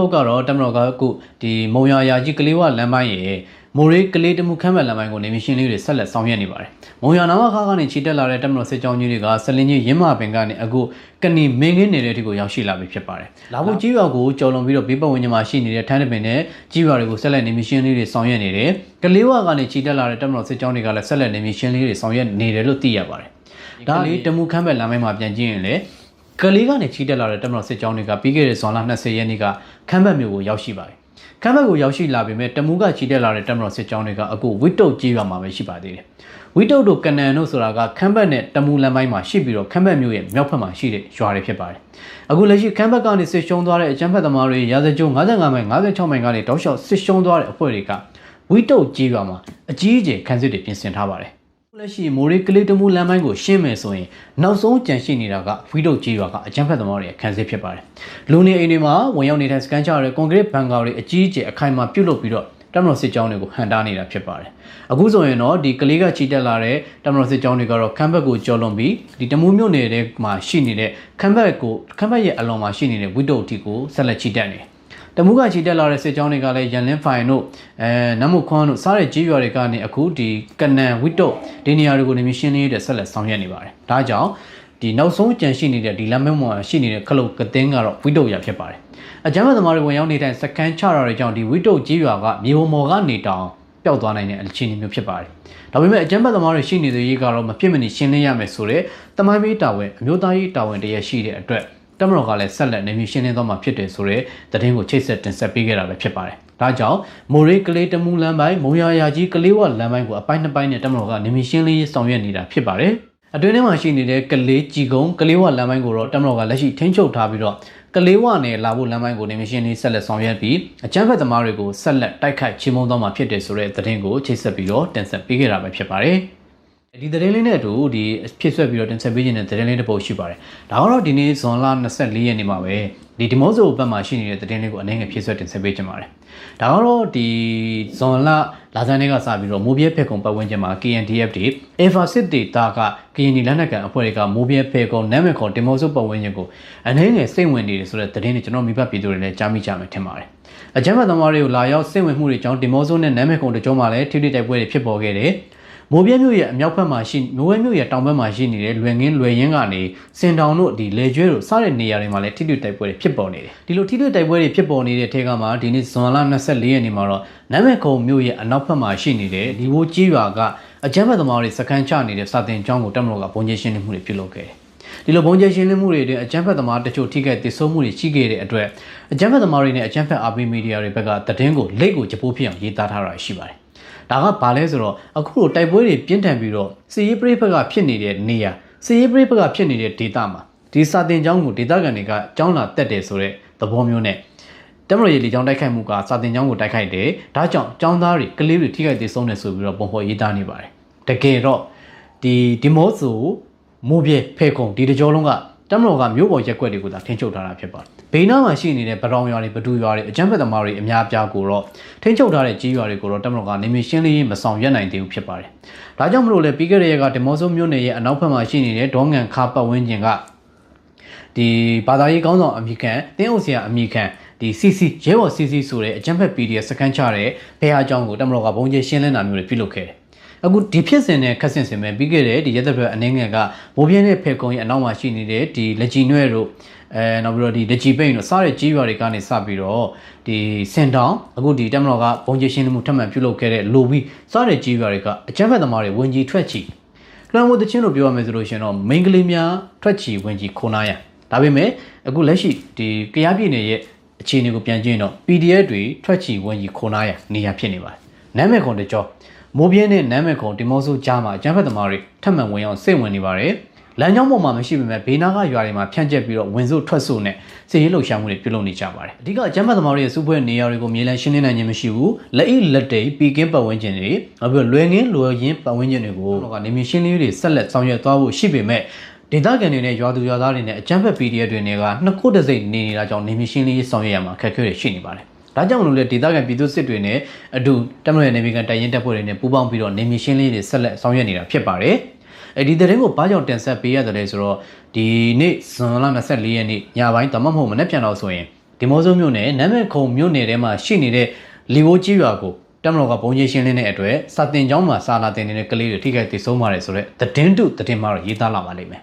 ်ကတော့တမတော်ကအခုဒီမုံရရာကြီးကလေးဝလမ်းပိုင်းရဲ့မိုးရေးကလေးတမှုခမ်းမဲ့လမ်းပိုင်းကိုနေမရှင်လေးတွေဆက်လက်ဆောင်ရွက်နေပါတယ်။မုံရနာမခါကနေချီတက်လာတဲ့တမတော်စစ်ကြောင်းကြီးတွေကဆလင်းကြီးရင်းမပင်ကနေအခုကဏီမင်းငင်းနေတဲ့အထိကိုရောက်ရှိလာပြီဖြစ်ပါတယ်။လာဖို့ကြီးရွာကိုကြော်လွန်ပြီးတော့ဘေးပတ်ဝန်းကျင်မှာရှိနေတဲ့ထန်းတပင်နဲ့ကြီးရွာတွေကိုဆက်လက်နေမရှင်လေးတွေဆောင်ရွက်နေတယ်။ကလေးဝကနေချီတက်လာတဲ့တမတော်စစ်ကြောင်းတွေကလည်းဆက်လက်နေမရှင်လေးတွေဆောင်ရွက်နေတယ်လို့သိရပါတယ်။ဒါလေးတမှုခမ်းမဲ့လမ်းပိုင်းမှာပြန်ကြည့်ရင်လေကလေးကနေချီတက်လာတဲ့တမတော်စစ်ကြောင်းတွေကပြီးခဲ့တဲ့ဇွန်လ20ရက်နေ့ကခမ်းဘတ်မြို့ကိုရောက်ရှိပါတယ်ခမ်းဘတ်ကိုရောက်ရှိလာပေမဲ့တမူးကချီတက်လာတဲ့တမတော်စစ်ကြောင်းတွေကအခုဝိတုတ်ကြီးရွာမှာပဲရှိပါသေးတယ်ဝိတုတ်တို့ကနန်တို့ဆိုတာကခမ်းဘတ်နဲ့တမူးလမ်းပိုင်းမှာရှိပြီးတော့ခမ်းဘတ်မြို့ရဲ့မြောက်ဘက်မှာရှိတဲ့ရွာတွေဖြစ်ပါတယ်အခုလက်ရှိခမ်းဘတ်ကနေစစ်ရှုံးသွားတဲ့အကြမ်းဖက်သမားတွေရာဇကြိုး55မိုင်56မိုင်ကနေတောက်လျှောက်စစ်ရှုံးသွားတဲ့အဖွဲ့တွေကဝိတုတ်ကြီးရွာမှာအကြီးအကျယ်ခန်းစစ်တွေပြင်ဆင်ထားပါတယ်လက်ရှိမိုးရေးကလေးတမှုလမ်းပိုင်းကိုရှင်းမယ်ဆိုရင်နောက်ဆုံးကြံရှိနေတာကဝီဒုတ်ကြီးရွာကအကြမ်းဖက်သမားတွေရဲ့ခံစစ်ဖြစ်ပါတယ်။လူနေအိမ်တွေမှာဝင်ရောက်နေတဲ့စကန်ချတဲ့ကွန်ကရစ်ဘန်ကာတွေအကြီးအကျယ်အခိုင်အမာပြုတ်လုပ်ပြီးတော့တမတော်စစ်ကြောင်းတွေကိုဟန်တားနေတာဖြစ်ပါတယ်။အခုဆိုရင်တော့ဒီကလေးကချီတက်လာတဲ့တမတော်စစ်ကြောင်းတွေကတော့ခမ်းဘက်ကိုကျော်လွန်ပြီးဒီတမှုမြို့နယ်ထဲမှာရှိနေတဲ့ခမ်းဘက်ရဲ့အလွန်မှာရှိနေတဲ့ဝီဒုတ်တီကိုဆက်လက်ချီတက်နေတယ်တမူးကချီတက်လာတဲ့စစ်ကြောင်းတွေကလည်းရန်လင်းဖိုင်တို့နမ်မခွန်းတို့စားတဲ့ကြီးရွာတွေကနေအခုဒီကနန်ဝိတုတ်ဒီနေရာတွေကိုနေရှင်းလေးတဲ့ဆက်လက်ဆောင်ရွက်နေပါတယ်။ဒါကြောင့်ဒီနောက်ဆုံးကြံရှိနေတဲ့ဒီလမ်းမမှာရှိနေတဲ့ခလုတ်ကတင်းကတော့ဝိတုတ်ရဖြစ်ပါတယ်။အကြမ်းဖက်သမားတွေဝင်ရောက်နေတဲ့စကန်ချတာတွေကြောင့်ဒီဝိတုတ်ကြီးရွာကမြေပေါ်မော်ကနေတောင်ပျောက်သွားနိုင်တဲ့အခြေအနေမျိုးဖြစ်ပါတယ်။ဒါပေမဲ့အကြမ်းဖက်သမားတွေရှိနေတဲ့ရေးကတော့မဖြစ်မနေရှင်းလင်းရမယ်ဆိုတဲ့တမိုင်းပေးတာဝန်အမျိုးသားရေးတာဝန်တရရှိတဲ့အတွက်တမတော်ကလည်းဆက်လက်နေမျိုးရှင်းလင်းသွားမှာဖြစ်တယ်ဆိုတဲ့သတင်းကိုချိတ်ဆက်တင်ဆက်ပေးခဲ့တာပဲဖြစ်ပါတယ်။ဒါကြောင့်မိုးရေးကလေးတမှုလမ်းပိုင်းမုံရရာကြီးကလေးဝလမ်းပိုင်းကိုအပိုင်းနှစ်ပိုင်းနဲ့တမတော်ကနေမျိုးရှင်းလင်းရေးဆောင်ရွက်နေတာဖြစ်ပါတယ်။အတွင်းထဲမှာရှိနေတဲ့ကလေးကြီးကုန်းကလေးဝလမ်းပိုင်းကိုတော့တမတော်ကလက်ရှိထိန်းချုပ်ထားပြီးတော့ကလေးဝနဲ့လာဖို့လမ်းပိုင်းကိုနေမျိုးရှင်းလင်းဆက်လက်ဆောင်ရွက်ပြီးအကြမ်းဖက်သမားတွေကိုဆက်လက်တိုက်ခိုက်ချေမှုန်းသွားမှာဖြစ်တယ်ဆိုတဲ့သတင်းကိုချိတ်ဆက်ပြီးတော့တင်ဆက်ပေးခဲ့တာပဲဖြစ်ပါတယ်။ဒီသတင်းလေးနဲ့အတူဒီဖြစ်ဆွဲပြီးတော့တင်ဆက်ပေးခြင်းတဲ့သတင်းလေးတစ်ပုဒ်ရှိပါတယ်။ဒါကတော့ဒီနေ့ဇွန်လ24ရက်နေ့မှာပဲဒီမိုးဆိုဘက်မှာရှိနေတဲ့သတင်းလေးကိုအနေငယ်ဖြစ်ဆွဲတင်ဆက်ပေးခြင်းပါတယ်။ဒါကတော့ဒီဇွန်လလာဇန်တွေကစပြီးတော့မိုးပြဲဖဲကုံပတ်ဝန်းကျင်မှာ KNDF တွေ Eva City တာကကရင်လက်နက်ကန်အဖွဲ့တွေကမိုးပြဲဖဲကုံနာမည်ခေါ်ဒီမိုးဆိုပတ်ဝန်းကျင်ကိုအနေငယ်စိတ်ဝင်နေတယ်ဆိုတဲ့သတင်းတွေကျွန်တော်မိဘပြည်သူတွေလည်းကြားမိကြမယ်ထင်ပါတယ်။အကြမ်းဖက်သမားတွေကိုလာရောက်စိတ်ဝင်မှုတွေကြောင့်ဒီမိုးဆိုနဲ့နာမည်ခေါ်တကြုံမှာလည်းထိထိတိုက်ပွဲတွေဖြစ်ပေါ်ခဲ့တယ်။မိုးပြဲမြို့ရဲ့အမြောက်ဘက်မှာရှိမိုးဝဲမြို့ရဲ့တောင်ဘက်မှာရှိနေတဲ့လွယ်ရင်းကနေစင်တောင်တို့ဒီလေကျွဲတို့စတဲ့နေရာတွေမှာလည်းထိတွေ့တိုက်ပွဲတွေဖြစ်ပေါ်နေတယ်ဒီလိုထိတွေ့တိုက်ပွဲတွေဖြစ်ပေါ်နေတဲ့ထဲကမှဒီနေ့ဇွန်လ24ရက်နေ့မှာတော့နမ်မဲခုံမြို့ရဲ့အနောက်ဘက်မှာရှိနေတဲ့ဒီဝိုးကြီးရွာကအကြမ်းဖက်သမားတွေစခန်းချနေတဲ့စာတင်ကျောင်းကိုတပ်မတော်ကပုံကျရှင်းနေမှုတွေပြုလုပ်ခဲ့တယ်ဒီလိုပုံကျရှင်းလင်းမှုတွေအတွင်းအကြမ်းဖက်သမားတချို့ထိခိုက်ဒေဆုံးမှုတွေရှိခဲ့တဲ့အတွက်အကြမ်းဖက်သမားတွေနဲ့အကြမ်းဖက်အာပီမီဒီယာတွေဘက်ကသတင်းကိုလက်ကိုကြပိုးဖြစ်အောင်ရေးသားထားတာရှိပါတယ်ဒါကဘာလဲဆိုတော့အခုလိုတိုက်ပွဲတွေပြင်းထန်ပြီးတော့စီရေးပရိဖက်ကဖြစ်နေတဲ့နေရာစီရေးပရိဖက်ကဖြစ်နေတဲ့ဒေသမှာဒီစာတင်ကျောင်းကိုဒေသခံတွေကကျောင်းလာတက်တယ်ဆိုတဲ့သဘောမျိုးနဲ့တမရရေးလေကျောင်းတိုက်ခိုက်မှုကစာတင်ကျောင်းကိုတိုက်ခိုက်တယ်ဒါကြောင့်ကျောင်းသားတွေကလေးတွေထိခိုက်သေးဆုံးတယ်ဆိုပြီးတော့ပုံဖော်ရေးသားနေပါတယ်တကယ်တော့ဒီမောဆိုမိုးပြဲဖဲခုံဒီတကြောလုံးကတမတော်ကမြို့ပေါ်ရက်ကွက်တွေကိုသာထင်းချုပ်ထားတာဖြစ်ပါတယ်ဘေးနားမှာရှိနေတဲ့ဗရောင်ရွာတွေဘဒူရွာတွေအကြမ်းဖက်သမားတွေအများအပြားကိုတော့ထိန်းချုပ်ထားတဲ့ကြီးရွာတွေကိုတော့တမတော်ကနေမရှင်းလေးမဆောင်ရွက်နိုင်သေးဘူးဖြစ်ပါတယ်။ဒါကြောင့်မလို့လေပြီးခဲ့တဲ့ရက်ကဒီမော့ဆိုမြို့နယ်ရဲ့အနောက်ဘက်မှာရှိနေတဲ့ဒေါငံခါပတ်ဝန်းကျင်ကဒီဘာသာရေးကောင်းဆောင်အမိခံတင်းအုပ်ဆရာအမိခံဒီ CC ရဲဘော် CC ဆိုတဲ့အကြမ်းဖက် PDF စကန်ချတဲ့ဘဲဟာကျောင်းကိုတမတော်ကဘုံကျရှင်းလင်းတာမျိုးတွေပြုလုပ်ခဲ့တယ်။အခုဒီဖြစ်စဉ်နဲ့ခက်ဆင်စင်ပဲပြီးခဲ့တဲ့ဒီရဲတပ်ဖွဲ့အနေငယ်ကမိုးပြင်းတဲ့ဖဲကုံရဲ့အနောက်မှာရှိနေတဲ့ဒီလက်ကြီးနွဲ့တို့နောက်ပြီးတော့ဒီလက်ကြီးပိန်တို့စားတဲ့ကြီးရွာတွေကနေစပြီးတော့ဒီစင်တောင်အခုဒီတက်မတော်ကဘုံကျရှင်းမှုထပ်မံပြုလုပ်ခဲ့တဲ့လိုပြီးစားတဲ့ကြီးရွာတွေကအကြမ်းဖက်သမားတွေဝင်ကြီးထွက်ချီလွှမ်းမိုးတဲ့ချင်းလို့ပြောရမယ်ဆိုလို့ရှိရင်တော့မိန်းကလေးများထွက်ချီဝင်ကြီးခိုးနာရဒါပေမဲ့အခုလက်ရှိဒီကရားပြည်နယ်ရဲ့အခြေအနေကိုပြန်ကြည့်ရင်တော့ PDF တွေထွက်ချီဝင်ကြီးခိုးနာရနေရဖြစ်နေပါတယ်နာမည်ခွန်တကြော မိုးပြင်းနဲ့နမ်းမဲ့ခုံဒီမော့ဆိုကြားမှာအကြမ်းဖက်သမားတွေထပ်မံဝင်အောင်စိတ်ဝင်နေပါတယ်လမ်းကြောင်းပေါ်မှာမရှိပေမဲ့ဘေးနားကရွာတွေမှာဖြန့်ကျက်ပြီးတော့ဝင်စုထွက်စုနဲ့စစ်ရေးလှုပ်ရှားမှုတွေပြုလုပ်နေကြပါတယ်အဓိကအကြမ်းဖက်သမားတွေရဲ့စုဖွဲ့နေရာတွေကိုမြေလမ်းရှင်းလင်းနိုင်ခြင်းမရှိဘူးလက်ဤလက်တိပီကင်းပတ်ဝန်းကျင်တွေနောက်ပြီးတော့လွယ်ငင်းလွယ်ရင်းပတ်ဝန်းကျင်တွေကိုကနေမြေရှင်းလင်းရေးတွေဆက်လက်ဆောင်ရွက်သွားဖို့ရှိပေမဲ့ဒေသခံတွေနဲ့ရွာသူရွာသားတွေနဲ့အကြမ်းဖက် PDF တွေနဲ့ကနှစ်ခုတစ်စိတ်နေနေတာကြောင့်နေမြေရှင်းလင်းရေးဆောင်ရွက်ရမှာခက်ခဲတွေရှိနေပါတယ်ဒါကြောင့်မလို့လေဒေသခံပြည်သူစစ်တွေနဲ့အတူတမန်တော်နေမြေကန်တိုင်ရင်တပ်ဖွဲ့တွေနဲ့ပူးပေါင်းပြီးတော့နေမြေရှင်းလင်းရေးတွေဆက်လက်ဆောင်ရွက်နေတာဖြစ်ပါတယ်ဒီသတင်းကိုဘာကြောင့်တင်ဆက်ပေးရတယ်လဲဆိုတော့ဒီနေ့ဇွန်လ24ရက်နေ့ညပိုင်းတမမဟုတ်မနေ့ပြန်တော့ဆိုရင်ဒီမောဆိုးမြို့နယ်နမ်းမဲ့ခုံမြို့နယ်ထဲမှာရှိနေတဲ့လီဝိုးကြီးရွာကိုတမတော်ကဘုံကြီးရှင်းလင်းတဲ့အတွက်စာတင်ကျောင်းမှာစာလာတင်နေတဲ့ကလေးတွေထိခိုက်ဒေဆုံးပါတယ်ဆိုတော့သတင်းမှာတော့ရေးသားလာပါလိမ့်မယ်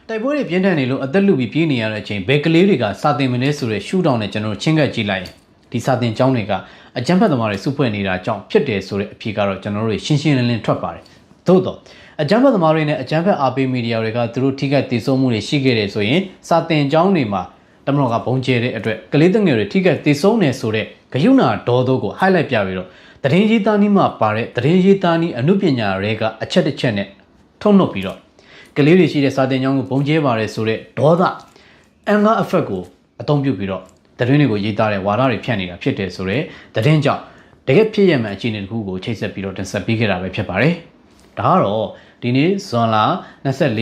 တိုက်ပွဲတွေပြင်းထန်နေလို့အသက်လူပြီးပြေးနေရတဲ့အချိန်ဘယ်ကလေးတွေကစာတင်မလဲဆိုတဲ့ရှူတောင်းနဲ့ကျွန်တော်တို့ချင်းကပ်ကြည့်လိုက်ရင်ဒီစာတင်ကျောင်းတွေကအကြမ်းဖက်သမားတွေစုဖွဲ့နေတာကြောင့်ဖြစ်တယ်ဆိုတဲ့အဖြစ်ကတော့ကျွန်တော်တို့ရှင်းရှင်းလင်းလင်းထွက်ပါတယ်သို့တော့အကြမ်းဖက်သမားတွေနဲ့အကြမ်းဖက်အားပေးမီဒီယာတွေကသူတို့ထိခိုက်ဒေဆုံးမှုတွေရှိခဲ့တယ်ဆိုရင်စာတင်ကျောင်းတွေမှာတမတော်ကဘုံကျဲတဲ့အတွက်ကလေးငယ်တွေထိခိုက်ဒေဆုံးနေဆိုတဲ့ဂယုဏဒေါ်တို့ကို highlight ပြပြီးတော့သတင်းရေးသားနည်းမှာပါတဲ့သတင်းရေးသားနည်းအမှုပညာတွေကအချက်တစ်ချက်နဲ့ထုတ်နှုတ်ပြီးတော့ကလေးတွေရှိတဲ့စာတင်ကျောင်းကိုဘုံကျဲပါတယ်ဆိုတဲ့ဒေါသအန်ဂါ effect ကိုအသုံးပြုပြီးတော့သတင်းတွေကိုရေးသားတဲ့ဝါဒတွေဖြန့်နေတာဖြစ်တယ်ဆိုတဲ့သတင်းကြောင့်တကယ်ဖြစ်ရမှန်အခြေအနေတစ်ခုကိုချိတ်ဆက်ပြီးတော့တင်ဆက်ပေးခဲ့တာပဲဖြစ်ပါတယ်ဒါကတော့ဒီနေ့ဇွန်လ24